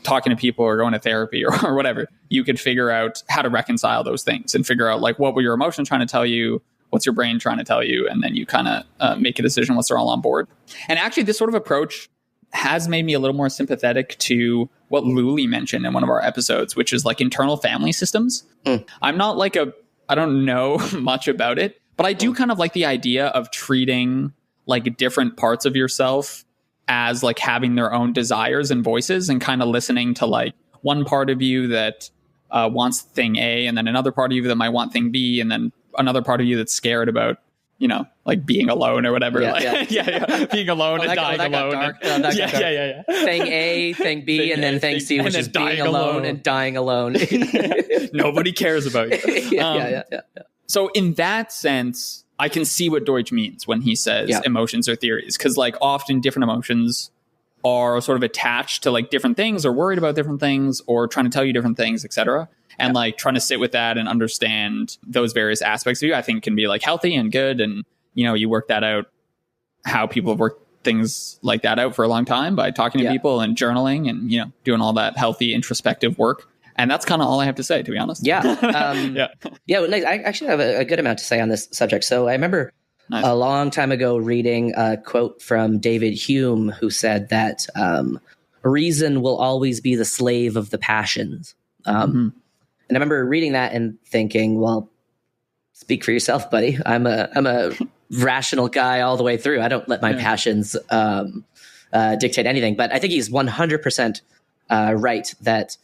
talking to people or going to therapy or whatever, you could figure out how to reconcile those things and figure out like what were your emotions trying to tell you, what's your brain trying to tell you, and then you kind of make a decision once they're all on board. And actually, this sort of approach has made me a little more sympathetic to what Luli mentioned in one of our episodes, which is like internal family systems. I'm not like I don't know much about it, but I do kind of like the idea of treating like different parts of yourself as like having their own desires and voices, and kind of listening to like one part of you that wants thing A, and then another part of you that might want thing B, and then another part of you that's scared about like being alone or whatever. Being alone and dying alone. Thing A, thing B, and then thing C, which is being alone and dying alone. Nobody cares about you. So in that sense, I can see what Deutsch means when he says emotions are theories, because like often different emotions are sort of attached to like different things, or worried about different things, or trying to tell you different things, etc. And like trying to sit with that and understand those various aspects of you, I think can be like healthy and good. And, you work that out, how people have worked things like that out for a long time by talking to people and journaling and, doing all that healthy introspective work. And that's kind of all I have to say, to be honest. Yeah. Well, I actually have a good amount to say on this subject. So I remember a long time ago reading a quote from David Hume, who said that reason will always be the slave of the passions. And I remember reading that and thinking, well, speak for yourself, buddy. I'm a rational guy all the way through. I don't let my passions dictate anything. But I think he's 100% right that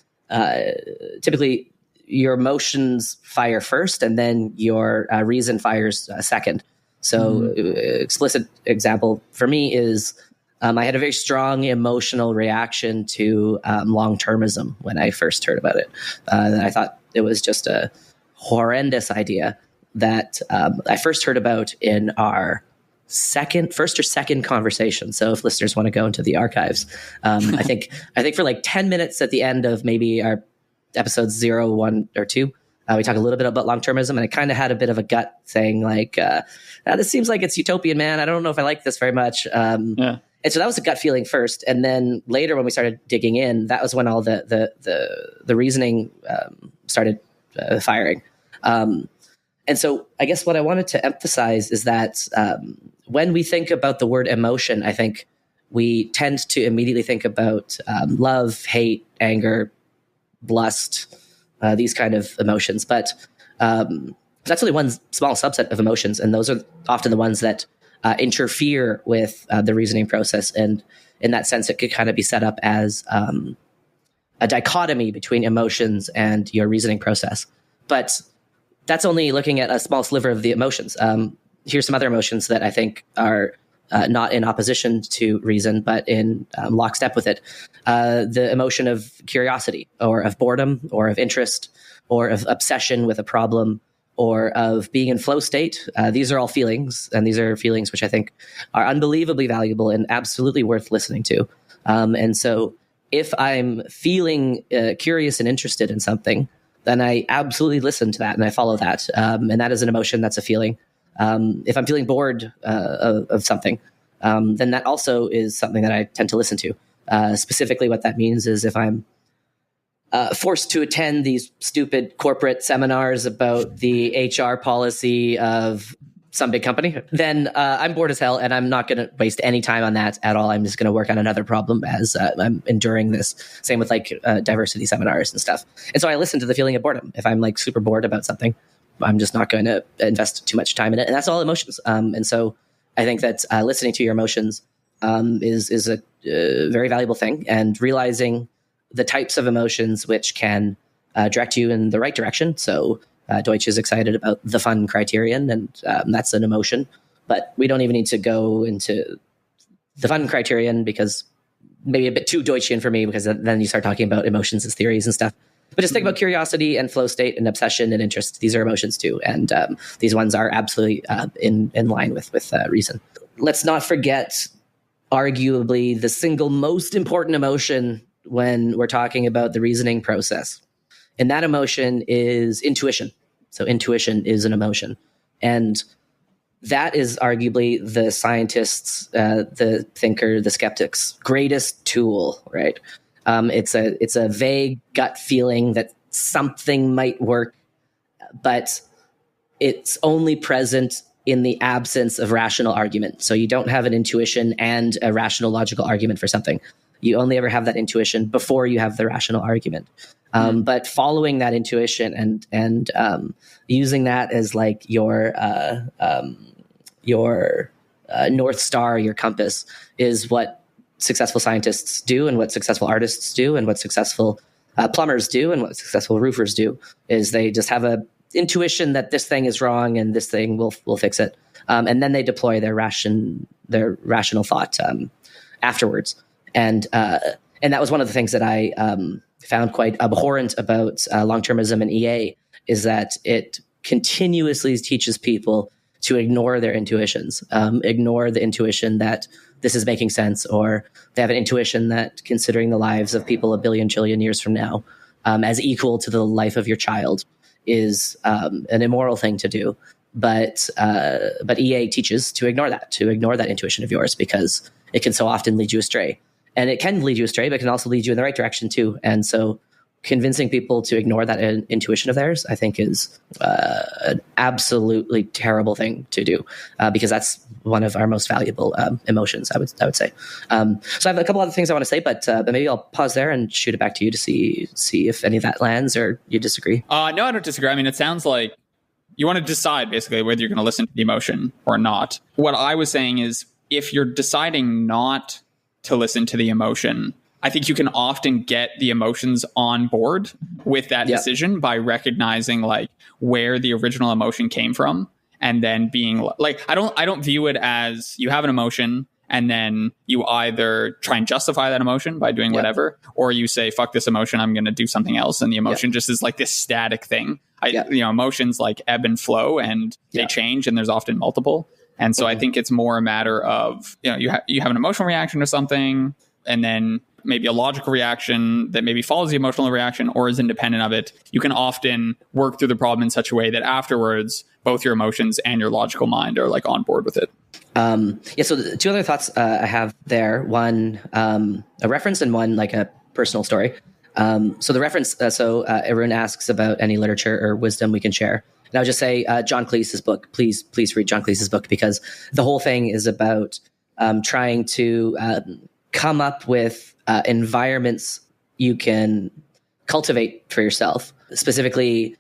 typically your emotions fire first and then your reason fires second. So explicit example for me is I had a very strong emotional reaction to longtermism when I first heard about it. I thought it was just a horrendous idea that I first heard about in our first or second conversation. So if listeners want to go into the archives, I think for like 10 minutes at the end of maybe our episodes 0, 1, or 2, we talk a little bit about long-termism, and I kind of had a bit of a gut saying like, this seems like it's utopian, man. I don't know if I like this very much. And so that was a gut feeling first. And then later when we started digging in, that was when all the reasoning started firing. And so I guess what I wanted to emphasize is that when we think about the word emotion, I think we tend to immediately think about love, hate, anger, lust, these kind of emotions. But that's only one small subset of emotions. And those are often the ones that interfere with the reasoning process. And in that sense, it could kind of be set up as a dichotomy between emotions and your reasoning process. But that's only looking at a small sliver of the emotions. Here's some other emotions that I think are not in opposition to reason, but in lockstep with it. The emotion of curiosity, or of boredom, or of interest, or of obsession with a problem, or of being in flow state. These are all feelings, and these are feelings which I think are unbelievably valuable and absolutely worth listening to. And so if I'm feeling curious and interested in something, then I absolutely listen to that and I follow that. And that is an emotion, that's a feeling. If I'm feeling bored of something, then that also is something that I tend to listen to. Specifically, what that means is if I'm forced to attend these stupid corporate seminars about the HR policy of some big company, then I'm bored as hell, and I'm not going to waste any time on that at all. I'm just going to work on another problem as I'm enduring this. Same with like diversity seminars and stuff. And so I listen to the feeling of boredom. If I'm like super bored about something, I'm just not going to invest too much time in it. And that's all emotions. And so I think that listening to your emotions is a very valuable thing, and realizing the types of emotions which can direct you in the right direction. So Deutsch is excited about the fun criterion, and that's an emotion. But we don't even need to go into the fun criterion, because maybe a bit too Deutschian for me, because then you start talking about emotions as theories and stuff. But just think about curiosity and flow state and obsession and interest. These are emotions too. And these ones are absolutely in line with reason. Let's not forget, arguably, the single most important emotion when we're talking about the reasoning process. And that emotion is intuition. So intuition is an emotion. And that is arguably the scientist's, the thinker, the skeptic's greatest tool, right? It's a vague gut feeling that something might work, but it's only present in the absence of rational argument. So you don't have an intuition and a rational logical argument for something. You only ever have that intuition before you have the rational argument. But following that intuition and using that as like your North Star, your compass, is what successful scientists do, and what successful artists do, and what successful plumbers do, and what successful roofers do. Is they just have a intuition that this thing is wrong and this thing will fix it, and then they deploy their rational thought afterwards. And that was one of the things that I found quite abhorrent about long-termism and EA, is that it continuously teaches people to ignore their intuitions, ignore the intuition that this is making sense, or they have an intuition that considering the lives of people a billion trillion years from now as equal to the life of your child is an immoral thing to do. But EA teaches to ignore that intuition of yours, because it can so often lead you astray. And it can lead you astray, but it can also lead you in the right direction too. And so convincing people to ignore that intuition of theirs, I think is an absolutely terrible thing to do, because that's one of our most valuable emotions, I would say. So I have a couple other things I want to say, but maybe I'll pause there and shoot it back to you to see if any of that lands or you disagree. No, I don't disagree. I mean, it sounds like you want to decide basically whether you're going to listen to the emotion or not. What I was saying is, if you're deciding not to listen to the emotion, I think you can often get the emotions on board with that decision by recognizing like where the original emotion came from, and then being like, I don't view it as you have an emotion and then you either try and justify that emotion by doing whatever, or you say, fuck this emotion, I'm going to do something else. And the emotion just is like this static thing. Emotions like ebb and flow, and they change, and there's often multiple. And so I think it's more a matter of, you have an emotional reaction to something, and then maybe a logical reaction that maybe follows the emotional reaction or is independent of it. You can often work through the problem in such a way that afterwards, both your emotions and your logical mind are like on board with it. So the two other thoughts I have there. One, a reference, and one like a personal story. So the reference, Arun asks about any literature or wisdom we can share. And I would just say John Cleese's book. Please read John Cleese's book, because the whole thing is about trying to come up with environments you can cultivate for yourself, specifically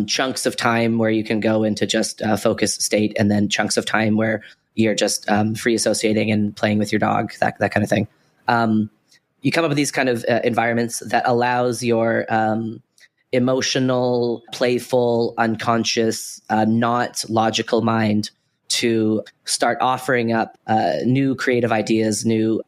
chunks of time where you can go into just a focused state, and then chunks of time where you're just free associating and playing with your dog, that kind of thing. You come up with these kind of environments that allows your emotional, playful, unconscious, not logical mind to start offering up new creative ideas, new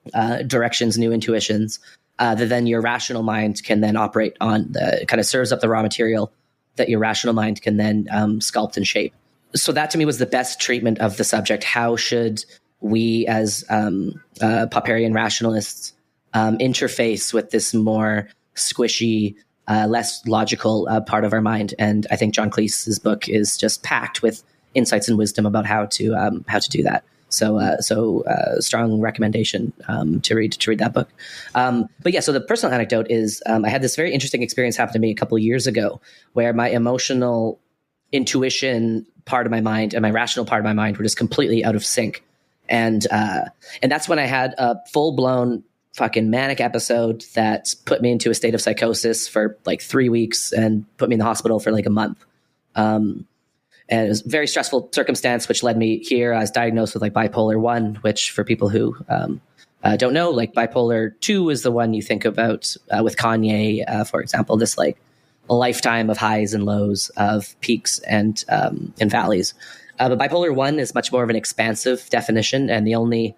directions, new intuitions that then your rational mind can then operate on. Kind of serves up the raw material that your rational mind can then sculpt and shape. So that to me was the best treatment of the subject. How should we as Popperian rationalists interface with this more squishy, less logical part of our mind? And I think John Cleese's book is just packed with insights and wisdom about how to do that. So strong recommendation to read that book. So the personal anecdote is I had this very interesting experience happen to me a couple of years ago, where my emotional intuition part of my mind and my rational part of my mind were just completely out of sync. And that's when I had a full-blown fucking manic episode that put me into a state of psychosis for like 3 weeks and put me in the hospital for like a month. And it was a very stressful circumstance, which led me here. I was diagnosed with like bipolar 1, which for people who don't know, like bipolar 2 is the one you think about with Kanye, for example, this like a lifetime of highs and lows, of peaks and valleys. But bipolar 1 is much more of an expansive definition. And the only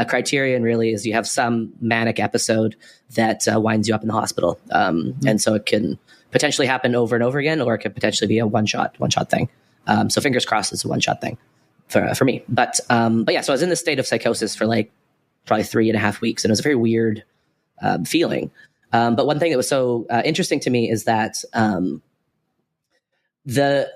criterion really is you have some manic episode that winds you up in the hospital. And so it can potentially happen over and over again, or it could potentially be a one-shot thing. So fingers crossed it's a one-shot thing for me. But so I was in this state of psychosis for like probably 3.5 weeks, and it was a very weird feeling. But one thing that was so interesting to me is that the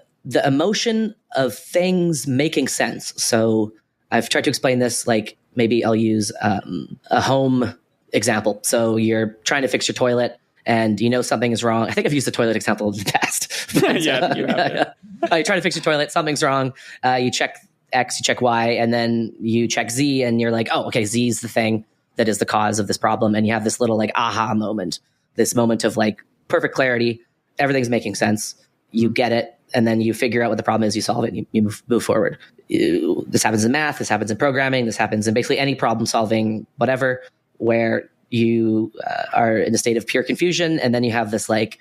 emotion of things making sense. So I've tried to explain this, like maybe I'll use a home example. So you're trying to fix your toilet and you know something is wrong. I think I've used the toilet example in the past. But, you have. You're trying to fix your toilet, something's wrong. You check X, you check Y, and then you check Z, and you're like, oh, okay, Z is the thing that is the cause of this problem. And you have this little like aha moment, this moment of like perfect clarity. Everything's making sense. You get it. And then you figure out what the problem is, you solve it, and you move forward. This happens in math, this happens in programming, this happens in basically any problem solving, whatever, where you are in a state of pure confusion. And then you have this like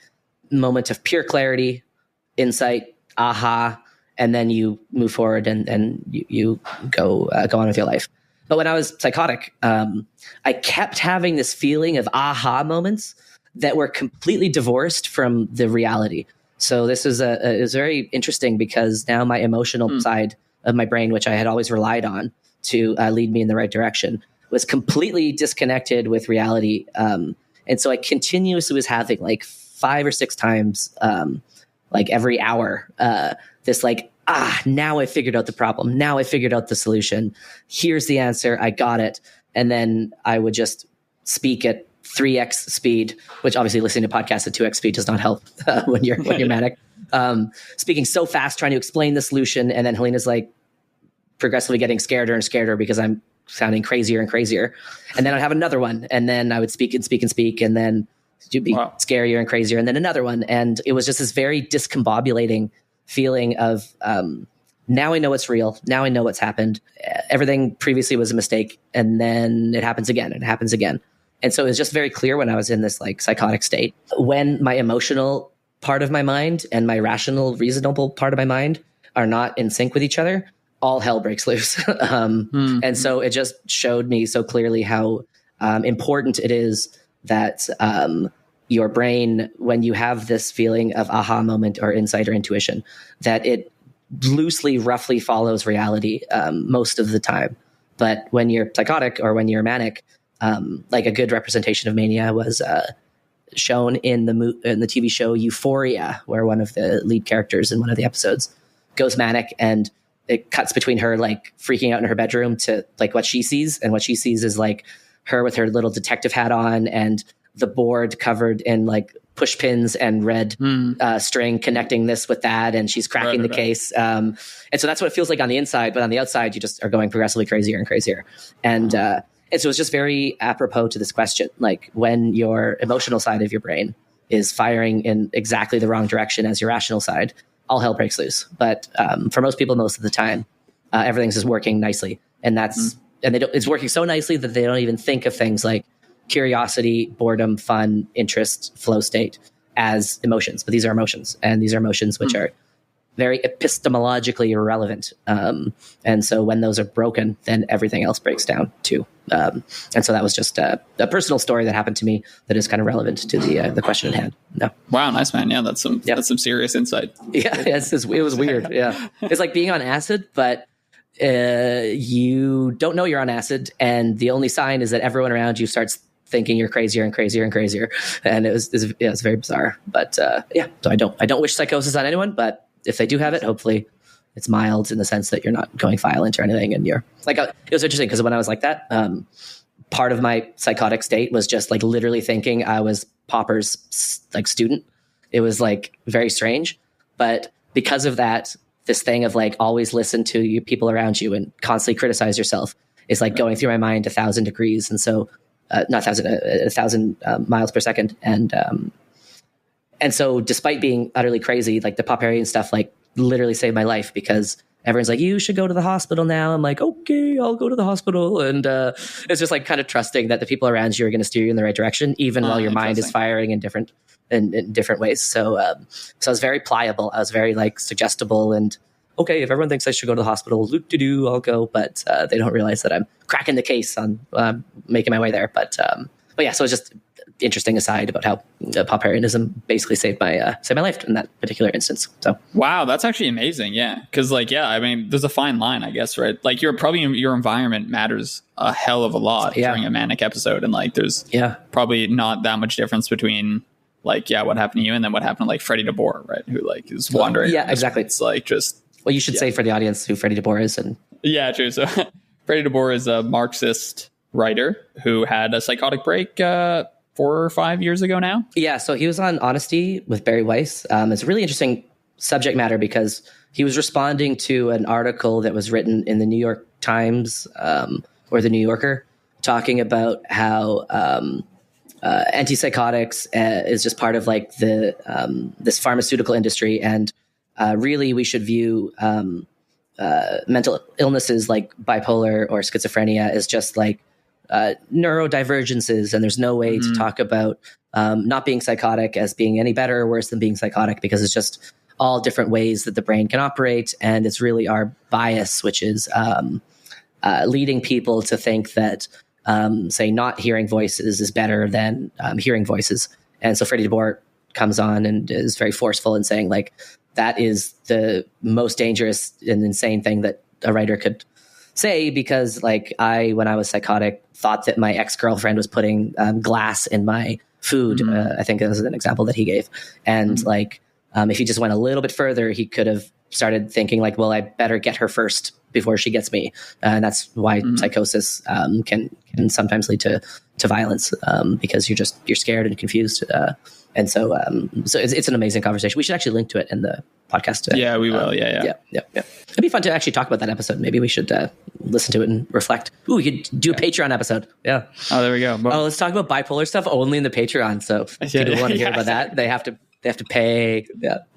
moment of pure clarity, insight, aha, and then you move forward and you go on with your life. But when I was psychotic, I kept having this feeling of aha moments that were completely divorced from the reality. So this is very interesting, because now my emotional side of my brain, which I had always relied on to lead me in the right direction, was completely disconnected with reality. And so I continuously was having like 5 or 6 times, like every hour, this like, now I figured out the problem. Now I figured out the solution. Here's the answer. I got it. And then I would just speak it 3x speed, which obviously listening to podcasts at 2x speed does not help when you're manic. Speaking so fast, trying to explain the solution, and then Helena's like progressively getting scareder and scareder because I'm sounding crazier and crazier. And then I'd have another one, and then I would speak and speak and speak, and then you'd be scarier and crazier, and then another one. And it was just this very discombobulating feeling of now I know it's real. Now I know what's happened. Everything previously was a mistake, and then it happens again, and it happens again. And so it was just very clear when I was in this like psychotic state, when my emotional part of my mind and my rational, reasonable part of my mind are not in sync with each other, all hell breaks loose. And so it just showed me so clearly how important it is that your brain, when you have this feeling of aha moment or insight or intuition, that it loosely, roughly follows reality most of the time. But when you're psychotic or when you're manic, like a good representation of mania was shown in the TV show Euphoria, where one of the lead characters in one of the episodes goes manic, and it cuts between her like freaking out in her bedroom to like what she sees, and what she sees is like her with her little detective hat on and the board covered in like push pins and red string connecting this with that, and she's cracking the case. And so that's what it feels like on the inside, but on the outside, you just are going progressively crazier and crazier. And so it's just very apropos to this question, like when your emotional side of your brain is firing in exactly the wrong direction as your rational side, all hell breaks loose. But for most people, most of the time, everything's just working nicely. And that's it's working so nicely that they don't even think of things like curiosity, boredom, fun, interest, flow state as emotions. But these are emotions, and these are emotions which are very epistemologically irrelevant. And so when those are broken, then everything else breaks down too. And so that was just a personal story that happened to me that is kind of relevant to the question at hand. No. Wow, nice, man. Yeah, that's some serious insight. Yeah, it was weird. Yeah, it's like being on acid, but you don't know you're on acid, and the only sign is that everyone around you starts thinking you're crazier and crazier and crazier, and it's very bizarre. But so I don't wish psychosis on anyone, but if they do have it, hopefully it's mild in the sense that you're not going violent or anything. And you're like, it was interesting because when I was like that, part of my psychotic state was just like literally thinking I was Popper's like student. It was like very strange, but because of that, this thing of like always listen to you, people around you and constantly criticize yourself is like going through my mind 1,000 degrees. And so, not 1,000, 1,000 miles per second. And so despite being utterly crazy, like the Popperian stuff, like literally saved my life because everyone's like, you should go to the hospital now. I'm like, okay, I'll go to the hospital. And it's just like kind of trusting that the people around you are going to steer you in the right direction, even while your mind is firing in different ways. So I was very pliable. I was very like suggestible and okay, if everyone thinks I should go to the hospital, I'll go. But they don't realize that I'm cracking the case on making my way there. But yeah, so it's just interesting aside about how Popperianism basically saved my life in that particular instance. So wow, that's actually amazing. Yeah, because I mean, there's a fine line, I guess, right? Like your environment matters a hell of a lot during a manic episode, and like there's probably not that much difference between like what happened to you and then what happened to like Freddie DeBoer, right? Who like is wandering. Yeah, exactly. It's like just you should say for the audience who Freddie DeBoer is, and true. So Freddie DeBoer is a Marxist writer who had a psychotic break 4 or 5 years ago now. Yeah, so he was on Honesty with Barry Weiss. It's a really interesting subject matter because he was responding to an article that was written in the New York Times or the New Yorker talking about how antipsychotics is just part of like the this pharmaceutical industry, and really we should view mental illnesses like bipolar or schizophrenia as just like neurodivergences, and there's no way to talk about not being psychotic as being any better or worse than being psychotic, because it's just all different ways that the brain can operate, and it's really our bias which is leading people to think that say not hearing voices is better than hearing voices. And so Freddie DeBoer comes on and is very forceful in saying like that is the most dangerous and insane thing that a writer could say, because like when I was psychotic, thought that my ex-girlfriend was putting glass in my food. I think that was an example that he gave. And like, if he just went a little bit further, he could have started thinking like, well, I better get her first before she gets me. And that's why psychosis can sometimes lead to violence, because you're scared and confused. And so it's an amazing conversation. We should actually link to it in the podcast. Yeah, we will. Yeah. It'd be fun to actually talk about that episode. Maybe we should listen to it and reflect. Ooh, we could do a Patreon episode. Yeah. Oh, there we go. Oh, let's talk about bipolar stuff only in the Patreon. So if people want to hear about that, they have to pay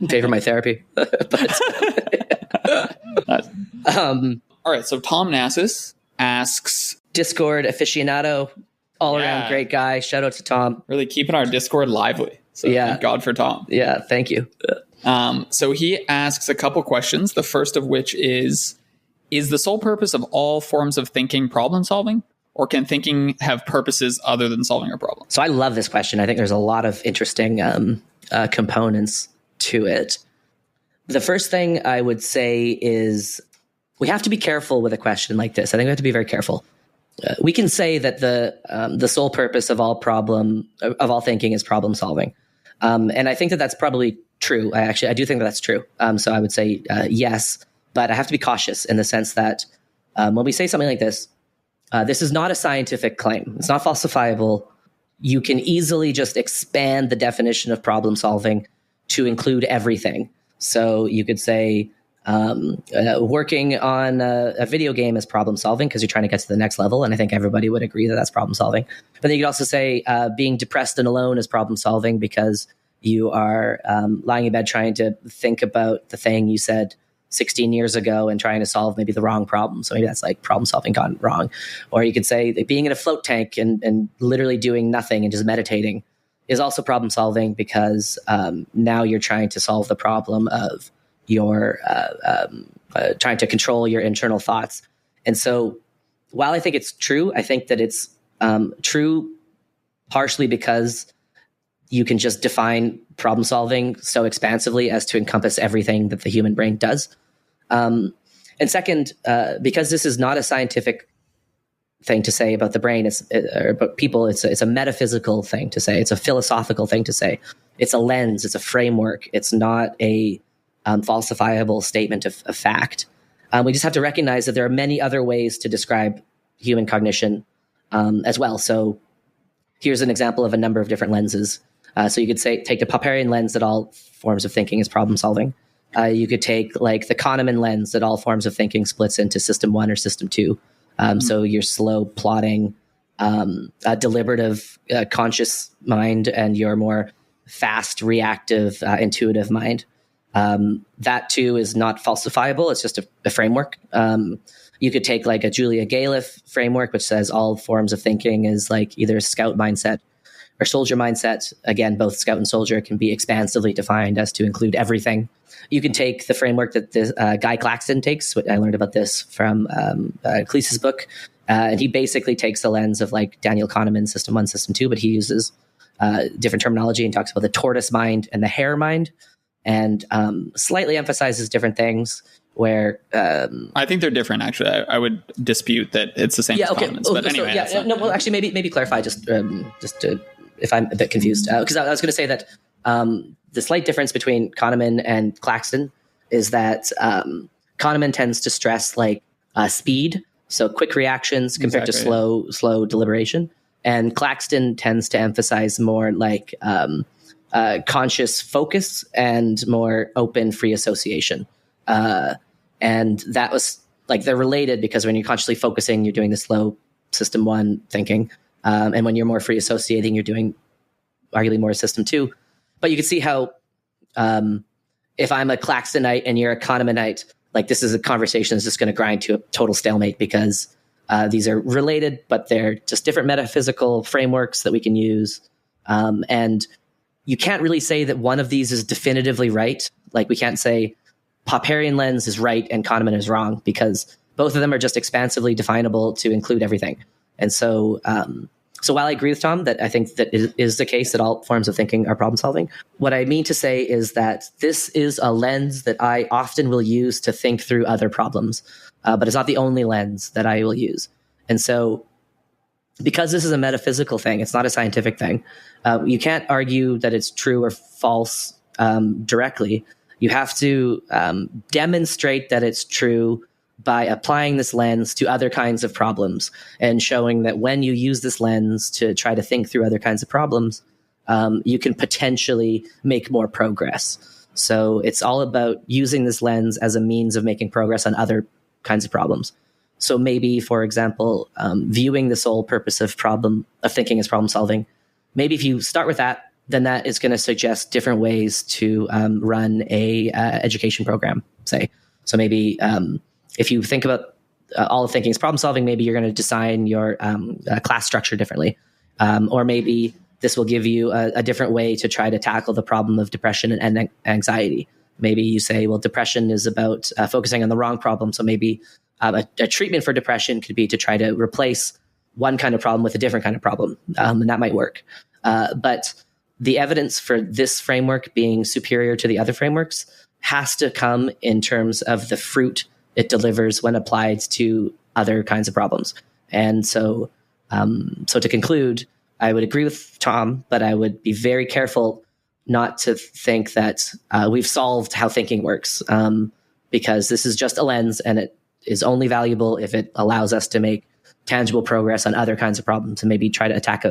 for my therapy. But all right. So Tom Nassus asks, Discord aficionado, all around great guy. Shout out to Tom. Really keeping our Discord lively. So thank God for Tom. Yeah. Thank you. So he asks a couple questions. The first of which is the sole purpose of all forms of thinking problem solving, or can thinking have purposes other than solving a problem? So I love this question. I think there's a lot of interesting components to it. The first thing I would say is we have to be careful with a question like this. I think we have to be very careful. We can say that the sole purpose of all thinking is problem solving. And I think that that's probably true. I do think that that's true. So I would say yes, but I have to be cautious in the sense that when we say something like this, this is not a scientific claim. It's not falsifiable. You can easily just expand the definition of problem solving to include everything. So you could say working on a video game is problem solving because you're trying to get to the next level. And I think everybody would agree that that's problem solving. But then you could also say being depressed and alone is problem solving because you are lying in bed trying to think about the thing you said 16 years ago and trying to solve maybe the wrong problem. So maybe that's like problem solving gone wrong. Or you could say that being in a float tank and literally doing nothing and just meditating is also problem solving because now you're trying to solve the problem of your trying to control your internal thoughts. And so while I think it's true, I think that it's true partially because you can just define problem solving so expansively as to encompass everything that the human brain does. And second, because this is not a scientific thing to say about the brain, or about people, it's a metaphysical thing to say. It's a philosophical thing to say. It's a lens. It's a framework. It's not a falsifiable statement of fact. We just have to recognize that there are many other ways to describe human cognition as well. So here's an example of a number of different lenses. So you could say, take the Popperian lens that all forms of thinking is problem solving. You could take like the Kahneman lens that all forms of thinking splits into system 1 or system 2. So your slow plotting, deliberative, conscious mind and your more fast, reactive, intuitive mind. That too is not falsifiable. It's just a framework. You could take like a Julia Galef framework, which says all forms of thinking is like either a scout mindset or soldier mindset. Again, both scout and soldier can be expansively defined as to include everything. You can take the framework that this, Guy Claxton takes. I learned about this from Cleese's book. And he basically takes the lens of like Daniel Kahneman, system 1, system 2, but he uses different terminology and talks about the tortoise mind and the hare mind, and slightly emphasizes different things where I think they're different. Actually, I would dispute that it's the same. Yeah, okay. But anyway, well, actually, maybe clarify just to, if I'm a bit confused, because I was going to say that the slight difference between Kahneman and Claxton is that Kahneman tends to stress like speed, so quick reactions compared to slow deliberation, and Claxton tends to emphasize more like conscious focus and more open free association. And that was like, they're related because when you're consciously focusing, you're doing the slow system 1 thinking. And when you're more free associating, you're doing arguably more system 2. But you can see how if I'm a Claxtonite and you're a Kahnemanite, like this is a conversation that's just going to grind to a total stalemate because these are related, but they're just different metaphysical frameworks that we can use. And you can't really say that one of these is definitively right. Like we can't say Popperian lens is right and Kahneman is wrong because both of them are just expansively definable to include everything. And so, so while I agree with Tom that I think that it is the case that all forms of thinking are problem solving, what I mean to say is that this is a lens that I often will use to think through other problems, but it's not the only lens that I will use. And so because this is a metaphysical thing, it's not a scientific thing. You can't argue that it's true or false directly. You have to demonstrate that it's true by applying this lens to other kinds of problems and showing that when you use this lens to try to think through other kinds of problems, you can potentially make more progress. So it's all about using this lens as a means of making progress on other kinds of problems. So maybe, for example, viewing the sole purpose of thinking as problem solving, maybe if you start with that, then that is going to suggest different ways to run a education program, say. So maybe if you think about all of thinking as problem solving, maybe you're going to design your class structure differently. Or maybe this will give you a different way to try to tackle the problem of depression and anxiety. Maybe you say, well, depression is about focusing on the wrong problem. So maybe a treatment for depression could be to try to replace one kind of problem with a different kind of problem. And that might work. But the evidence for this framework being superior to the other frameworks has to come in terms of the fruit it delivers when applied to other kinds of problems. And so to conclude, I would agree with Tom, but I would be very careful not to think that we've solved how thinking works, because this is just a lens and it is only valuable if it allows us to make tangible progress on other kinds of problems and maybe try to attack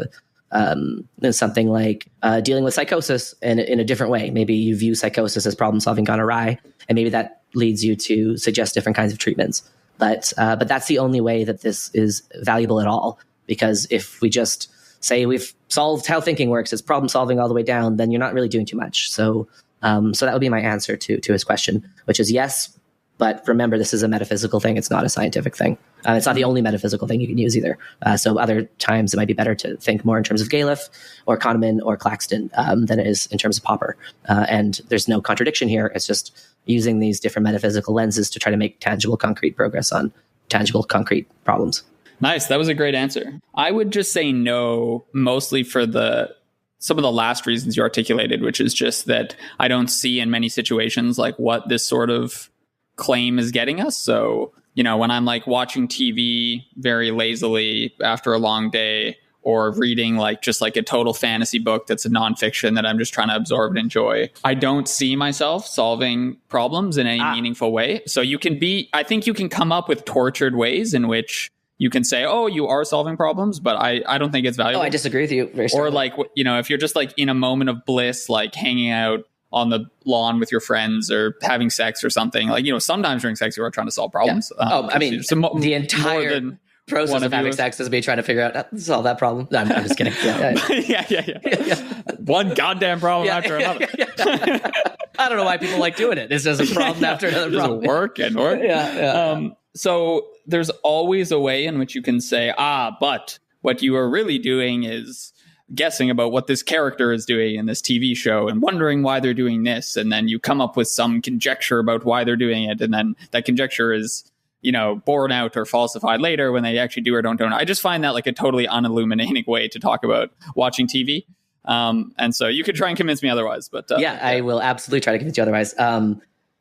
something like dealing with psychosis in a different way. Maybe you view psychosis as problem solving gone awry, and maybe that leads you to suggest different kinds of treatments. But that's the only way that this is valuable at all, because if we just say we've solved how thinking works, it's problem solving all the way down, then you're not really doing too much. So that would be my answer to his question, which is yes. But remember, this is a metaphysical thing. It's not a scientific thing. It's not the only metaphysical thing you can use either. So other times it might be better to think more in terms of Galef or Kahneman or Claxton than it is in terms of Popper. And there's no contradiction here. It's just using these different metaphysical lenses to try to make tangible, concrete progress on tangible, concrete problems. Nice. That was a great answer. I would just say no, mostly for some of the last reasons you articulated, which is just that I don't see in many situations like what this sort of claim is getting us. So, when I'm like watching TV very lazily after a long day, or reading just a total fantasy book that's a nonfiction that I'm just trying to absorb and enjoy, I don't see myself solving problems in any meaningful way. So I think you can come up with tortured ways in which you can say, oh, you are solving problems, but I don't think it's valuable. Oh, I disagree with you. Very or if you're just in a moment of bliss, hanging out on the lawn with your friends or having sex or something, sometimes during sex you are trying to solve problems. Yeah. The entire process of having sex is me trying to figure out how to solve that problem. No, I'm just kidding. Yeah. One goddamn problem after another. I don't know why people like doing it. It's just a problem after another problem. Just work. So there's always a way in which you can say, but what you are really doing is guessing about what this character is doing in this TV show and wondering why they're doing this. And then you come up with some conjecture about why they're doing it. And then that conjecture is, borne out or falsified later when they actually do or don't. I just find that a totally unilluminating way to talk about watching TV. And so you could try and convince me otherwise, but I will absolutely try to convince you otherwise.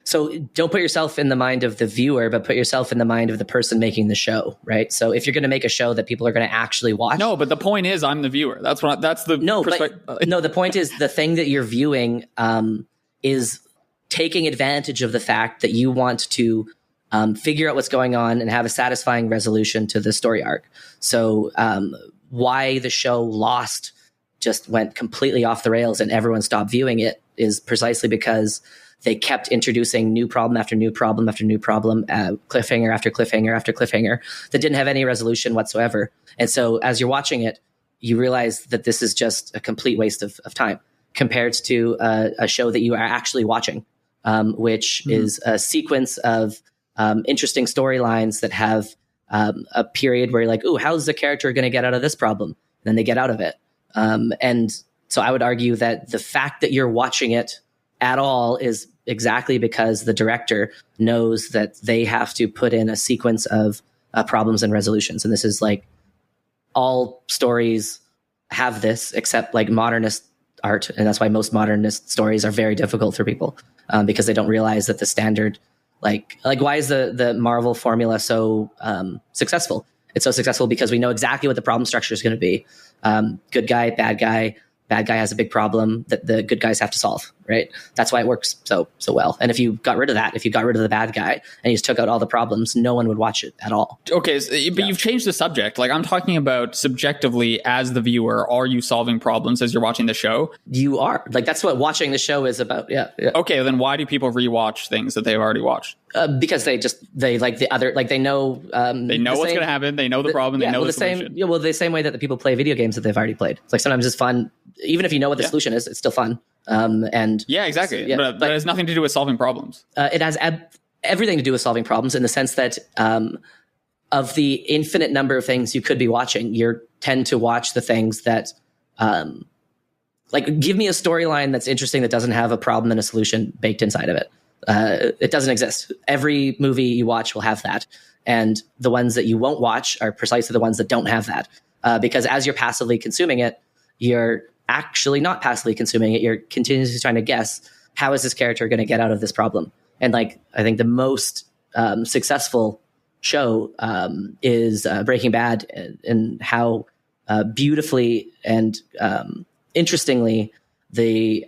So don't put yourself in the mind of the viewer, but put yourself in the mind of the person making the show, right? So if you're going to make a show that people are going to actually watch. No, but the point is I'm the viewer. The point is the thing that you're viewing is taking advantage of the fact that you want to figure out what's going on and have a satisfying resolution to the story arc. So why the show Lost just went completely off the rails and everyone stopped viewing it is precisely because they kept introducing new problem after new problem after new problem, cliffhanger after cliffhanger after cliffhanger that didn't have any resolution whatsoever. And so as you're watching it, you realize that this is just a complete waste of time compared to a show that you are actually watching, which is a sequence of interesting storylines that have a period where you're like, ooh, how's the character going to get out of this problem? And then they get out of it. And so I would argue that the fact that you're watching it at all is exactly because the director knows that they have to put in a sequence of problems and resolutions. And this is all stories have this except modernist art. And that's why most modernist stories are very difficult for people because they don't realize that the standard, why is the Marvel formula so successful? It's so successful because we know exactly what the problem structure is going to be. Good guy, bad guy. Bad guy has a big problem that the good guys have to solve. right? That's why it works so well. And if you got rid of that, if you got rid of the bad guy and you just took out all the problems, no one would watch it at all. Okay, but you've changed the subject. Like, I'm talking about subjectively as the viewer. Are you solving problems as you're watching the show? You are. Like, that's what watching the show is about. Yeah. Okay, then why do people rewatch things that they've already watched? Because they like the other, like they know they know what's going to happen. They know the problem. They know the solution. The same way that the people play video games that they've already played. It's like sometimes it's fun, even if you know what the solution is. It's still fun. And exactly. But it has nothing to do with solving problems. It has everything to do with solving problems in the sense that of the infinite number of things you could be watching, you tend to watch the things that like give me a storyline that's interesting that doesn't have a problem and a solution baked inside of it. It doesn't exist. Every movie you watch will have that. And the ones that you won't watch are precisely the ones that don't have that. Because as you're passively consuming it, you're actually not passively consuming it. You're continuously trying to guess, how is this character going to get out of this problem? And like, I think the most successful show is Breaking Bad, and how beautifully and interestingly the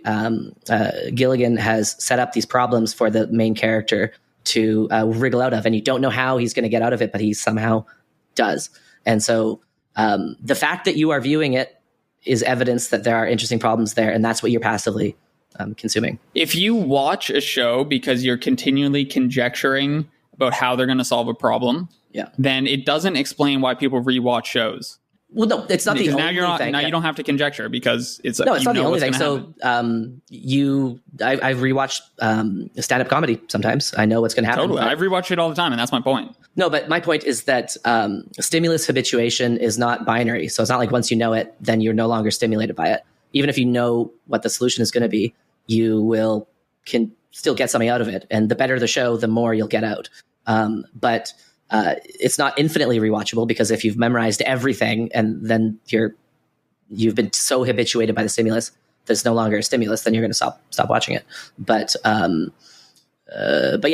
Gilligan has set up these problems for the main character to wriggle out of, and you don't know how he's going to get out of it, but he somehow does. And so the fact that you are viewing it is evidence that there are interesting problems there, and that's what you're passively consuming. If you watch a show because you're continually conjecturing about how they're going to solve a problem, then it doesn't explain why people rewatch shows. Well, no, it's not the only thing. Now you don't have to conjecture because it's it's not the only thing. So I've rewatched stand-up comedy sometimes. I know what's going to happen. Totally, I've rewatched it all the time, and that's my point. No, but my point is that stimulus habituation is not binary. So it's not like once you know it, then you're no longer stimulated by it. Even if you know what the solution is going to be, you can still get something out of it. And the better the show, the more you'll get out. But it's not infinitely rewatchable, because if you've memorized everything and then you've been so habituated by the stimulus that it's no longer a stimulus, then you're going to stop watching it. But yeah,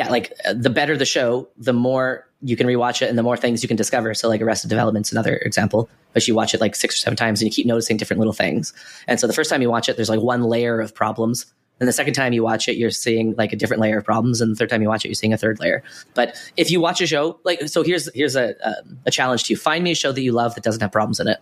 like the better the show, the more you can rewatch it and the more things you can discover. So like Arrested Development's another example, but you watch it like 6 or 7 times and you keep noticing different little things. And so the first time you watch it, there's like one layer of problems. And the second time you watch it, you're seeing like a different layer of problems. And the third time you watch it, you're seeing a third layer. But if you watch a show, like, so here's a challenge to you. Find me a show that you love that doesn't have problems in it.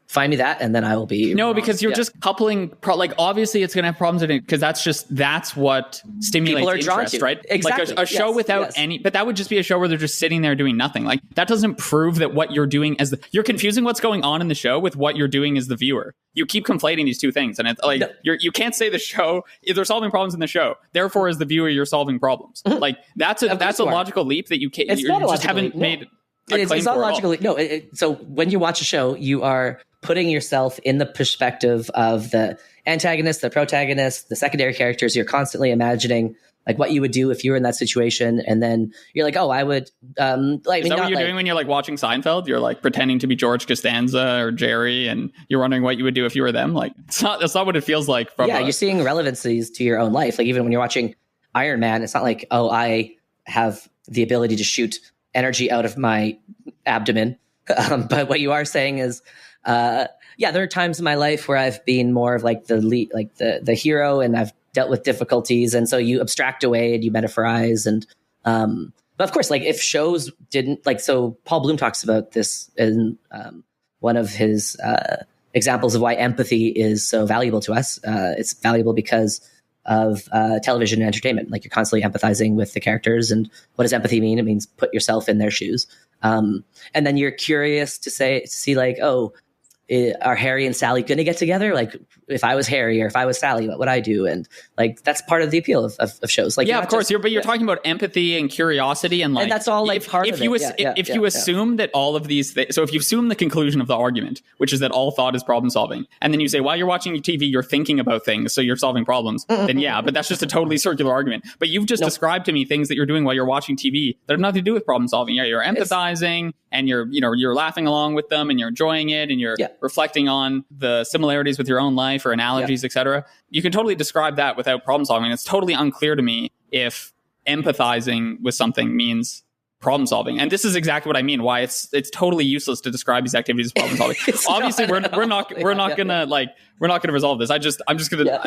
Find me that, and then I will be wrong. Because you're just coupling like obviously it's going to have problems in it, because that's what stimulates interest, right? Exactly. Like a show without any, but that would just be a show where they're just sitting there doing nothing. Like that doesn't prove that what you're doing you're confusing what's going on in the show with what you're doing as the viewer. You keep conflating these two things, and it's like you can't say the show they're solving problems in the show. Therefore, as the viewer, you're solving problems. Mm-hmm. Like that's a logical leap that you can't. You just haven't made. It's not logically. No. So when you watch a show, you are putting yourself in the perspective of the antagonist, the protagonist, the secondary characters. You're constantly imagining like what you would do if you were in that situation, and then you're like, oh, I would. Is that what you're doing when you're like watching Seinfeld? You're like pretending to be George Costanza or Jerry, and you're wondering what you would do if you were them. Like that's not what it feels like. You're seeing relevancies to your own life. Like even when you're watching Iron Man, it's not like, oh, I have the ability to shoot energy out of my abdomen. But what you are saying is, there are times in my life where I've been more of like the lead, like the hero, and I've dealt with difficulties. And so you abstract away and you metaphorize. And, but of course, like if shows didn't so Paul Bloom talks about this in, one of his, examples of why empathy is so valuable to us. It's valuable because of television and entertainment. Like you're constantly empathizing with the characters. And what does empathy mean? It means put yourself in their shoes. And then you're curious to see like, oh, are Harry and Sally going to get together? Like if I was Harry or if I was Sally, what would I do? And like, that's part of the appeal of shows. Like, of course, you're talking about empathy and curiosity and like, and that's all like part of it. If you assume that all of these things, so if you assume the conclusion of the argument, which is that all thought is problem solving, and then you say, while you're watching your TV, you're thinking about things, so you're solving problems, then but that's just a totally circular argument. But you've just described to me things that you're doing while you're watching TV that have nothing to do with problem solving. You're empathizing and you're laughing along with them and you're enjoying it and you're reflecting on the similarities with your own life or analogies, etc. You can totally describe that without problem solving. It's totally unclear to me if empathizing with something means problem solving. And this is exactly what I mean, why it's totally useless to describe these activities as problem solving. Obviously, we're not gonna resolve this. I'm just gonna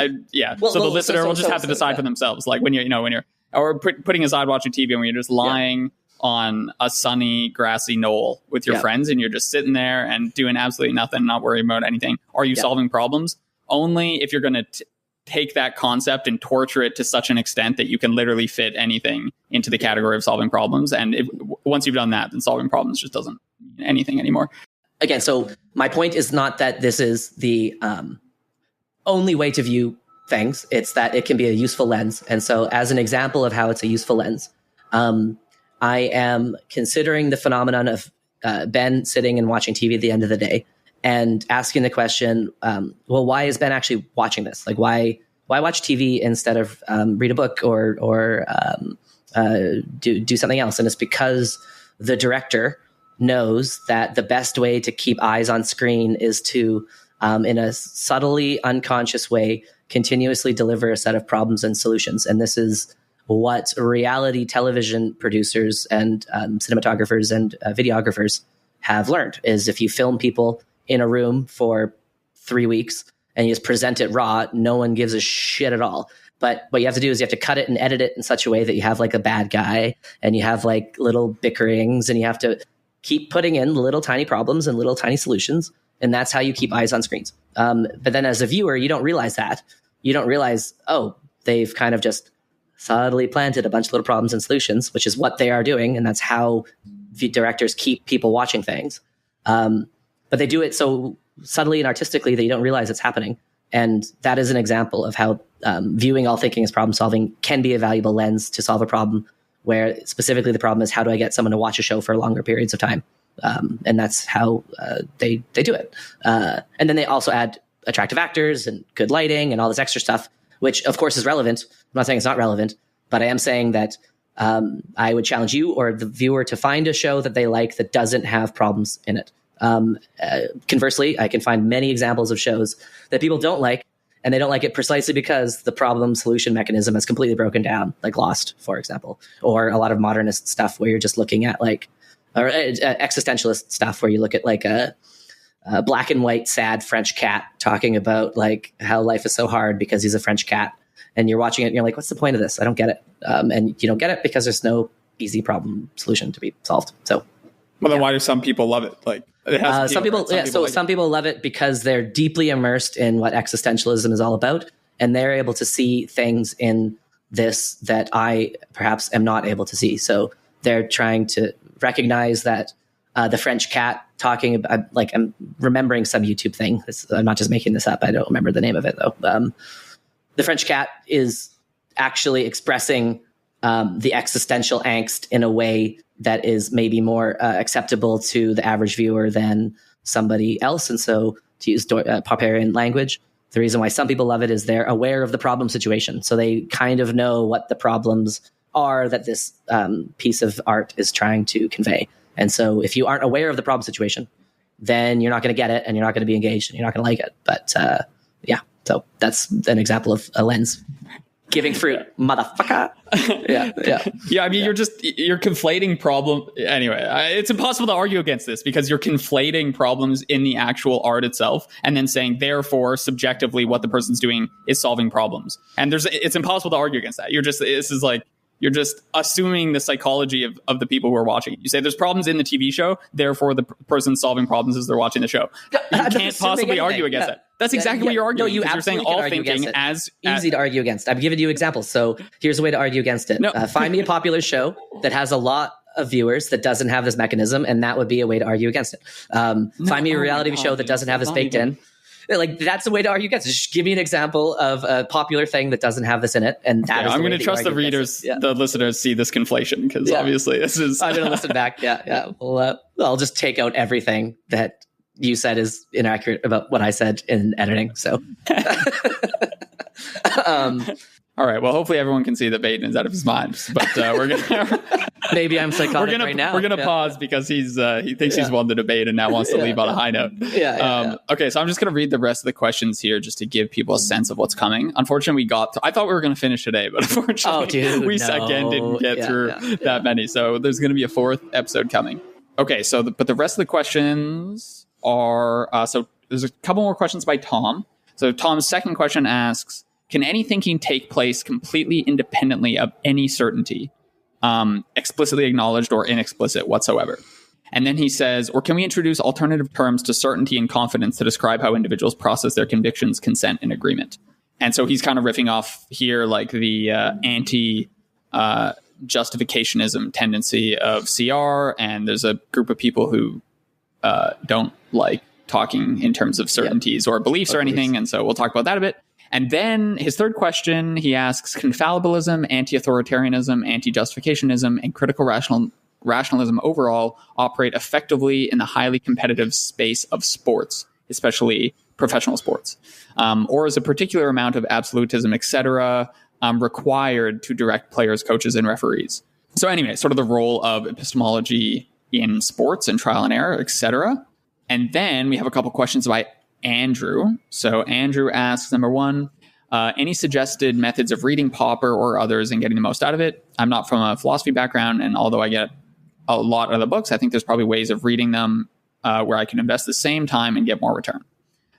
Well, so the listener will just have to decide for themselves. Like when you're or putting aside watching TV and when you're just lying on a sunny grassy knoll with your friends and you're just sitting there and doing absolutely nothing, not worrying about anything. Are you solving problems? Only if you're going to take that concept and torture it to such an extent that you can literally fit anything into the category of solving problems. And once you've done that, then solving problems just doesn't mean anything anymore. Again, so my point is not that this is the only way to view things. It's that it can be a useful lens. And so as an example of how it's a useful lens, I am considering the phenomenon of Ben sitting and watching TV at the end of the day and asking the question, well, why is Ben actually watching this? Like, why watch TV instead of read a book or do something else? And it's because the director knows that the best way to keep eyes on screen is to, in a subtly unconscious way, continuously deliver a set of problems and solutions. And this is what reality television producers and cinematographers and videographers have learned, is if you film people in a room for 3 weeks and you just present it raw, no one gives a shit at all. But what you have to do is you have to cut it and edit it in such a way that you have like a bad guy and you have like little bickerings and you have to keep putting in little tiny problems and little tiny solutions. And that's how you keep eyes on screens. But then as a viewer, you don't realize that. You don't realize, oh, they've kind of just subtly planted a bunch of little problems and solutions, which is what they are doing. And that's how directors keep people watching things. But they do it so subtly and artistically that you don't realize it's happening. And that is an example of how viewing all thinking as problem solving can be a valuable lens to solve a problem, where specifically the problem is, how do I get someone to watch a show for longer periods of time? And that's how they do it. And then they also add attractive actors and good lighting and all this extra stuff, which of course is relevant. I'm not saying it's not relevant, but I am saying that I would challenge you or the viewer to find a show that they like that doesn't have problems in it. Conversely, I can find many examples of shows that people don't like, and they don't like it precisely because the problem solution mechanism is completely broken down, like Lost, for example, or a lot of modernist stuff where you're just looking at like, or existentialist stuff where you look at like a black and white sad French cat talking about like how life is so hard because he's a French cat, and you're watching it and you're like, what's the point of this? I don't get it. And you don't get it because there's no easy problem solution to be solved. So, well, then why do some people love it? Like, some people love it because they're deeply immersed in what existentialism is all about, and they're able to see things in this that I perhaps am not able to see. So they're trying to recognize that the French cat talking about, like, I'm remembering some YouTube thing. I'm not just making this up. I don't remember the name of it though. The French cat is actually expressing the existential angst in a way that is maybe more acceptable to the average viewer than somebody else. And so, to use Popperian language, the reason why some people love it is they're aware of the problem situation. So they kind of know what the problems are that this piece of art is trying to convey. And so if you aren't aware of the problem situation, then you're not going to get it and you're not going to be engaged and you're not going to like it. But so that's an example of a lens. Giving fruit, motherfucker. Yeah. I mean, you're conflating problem. Anyway, it's impossible to argue against this because you're conflating problems in the actual art itself and then saying, therefore, subjectively, what the person's doing is solving problems. And it's impossible to argue against that. You're just assuming the psychology of the people who are watching it. You say there's problems in the TV show, therefore the person solving problems as they're watching the show. You can't possibly argue against that. That's exactly what you're arguing. No, you're saying all thinking as easy to argue against. I'm giving you examples. So here's a way to argue against it. Find me a popular show that has a lot of viewers that doesn't have this mechanism, and that would be a way to argue against it. Find me a reality show that doesn't have this baked in. Like, that's the way to argue against it. Just give me an example of a popular thing that doesn't have this in it, and that is I'm going to trust the readers, the listeners, see this conflation because obviously this is. I'm going to listen back. Well, I'll just take out everything that you said is inaccurate about what I said in editing. So, all right. Well, hopefully everyone can see that Vaden is out of his mind, but we're gonna Maybe I'm psychotic right now. We're gonna pause because he thinks he's won the debate and now wants to leave on a high note. Okay, so I'm just gonna read the rest of the questions here just to give people a sense of what's coming. Unfortunately, I thought we were gonna finish today, but unfortunately, we again didn't get through that many. So there's gonna be a 4th episode coming. Okay, so but the rest of the questions are so there's a couple more questions by Tom. So Tom's second question asks, can any thinking take place completely independently of any certainty, explicitly acknowledged or inexplicit whatsoever? And then he says, or can we introduce alternative terms to certainty and confidence to describe how individuals process their convictions, consent, and agreement? And so he's kind of riffing off here like the anti-justificationism tendency of CR, and there's a group of people who don't like talking in terms of certainties or beliefs or anything. And so we'll talk about that a bit. And then his third question, he asks, can fallibilism, anti-authoritarianism, anti-justificationism, and critical rationalism overall operate effectively in the highly competitive space of sports, especially professional sports? Or is a particular amount of absolutism, etc., required to direct players, coaches, and referees? So anyway, sort of the role of epistemology in sports and trial and error, etc. And then we have a couple questions by Andrew. So Andrew asks, number 1, any suggested methods of reading Popper or others and getting the most out of it? I'm not from a philosophy background, and although I get a lot of the books, I think there's probably ways of reading them where I can invest the same time and get more return.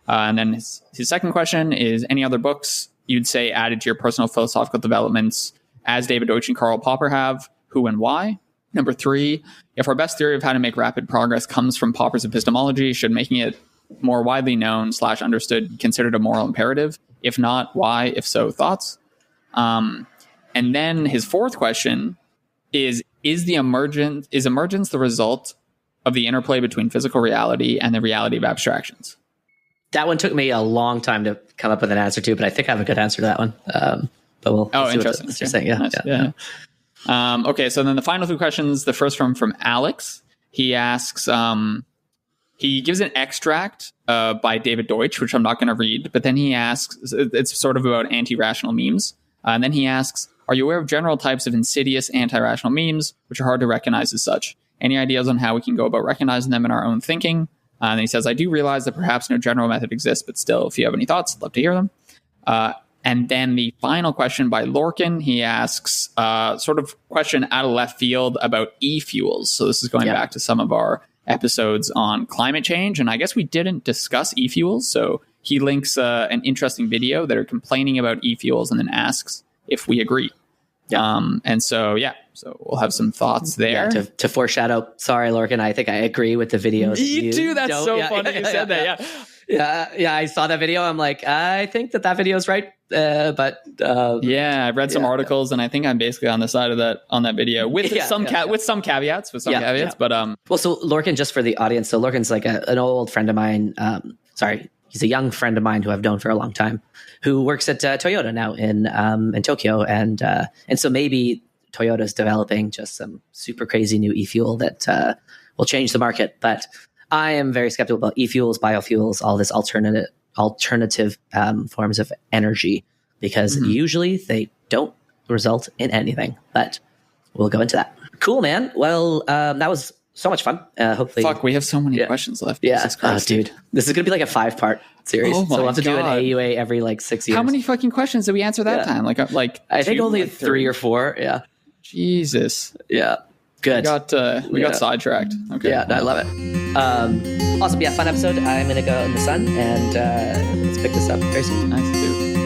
And then his second question is, any other books you'd say added to your personal philosophical developments as David Deutsch and Karl Popper have? Who and why? Number 3, if our best theory of how to make rapid progress comes from Popper's epistemology, should making it more widely known / understood be considered a moral imperative? If not, why? If so, thoughts? And then his fourth question is emergence the result of the interplay between physical reality and the reality of abstractions? That one took me a long time to come up with an answer to, but I think I have a good answer to that one. But we'll see interesting. what you're saying. Yeah. Nice. Okay, so then the final 2 questions, the first from Alex. He asks, he gives an extract by David Deutsch, which I'm not going to read, but then he asks, it's sort of about anti-rational memes. And then he asks, are you aware of general types of insidious anti-rational memes, which are hard to recognize as such? Any ideas on how we can go about recognizing them in our own thinking? And he says, I do realize that perhaps no general method exists, but still, if you have any thoughts, I'd love to hear them. And then the final question by Lorcan, he asks sort of question out of left field about e-fuels. So this is going back to some of our episodes on climate change. And I guess we didn't discuss e-fuels. So he links an interesting video that are complaining about e-fuels and then asks if we agree. And so, so we'll have some thoughts there. Yeah, to foreshadow, sorry, Lorcan, I think I agree with the videos. You do? That's so funny you said that, Yeah, I saw that video. I'm like, I think that video is right. But I read some articles, and I think I'm basically on the side of that on that video with some caveats. But well, so Lorcan, just for the audience, so Lorcan's like an old friend of mine. He's a young friend of mine who I've known for a long time, who works at Toyota now in Tokyo, and so maybe Toyota's developing just some super crazy new e-fuel that will change the market, but I am very skeptical about e-fuels, biofuels, all this alternative forms of energy, because usually they don't result in anything. But we'll go into that. Cool, man. Well, that was so much fun. Hopefully, we have so many questions left. Yeah, dude, this is gonna be like a 5-part series. So we'll have to do an AUA every like 6 years. How many fucking questions did we answer that time? Like I think only 3 or 4. Yeah. Jesus. Yeah. Good. We got sidetracked. Okay. Yeah, I love it. Awesome. Yeah, fun episode. I'm going to go in the sun and let's pick this up very soon. Nice to do.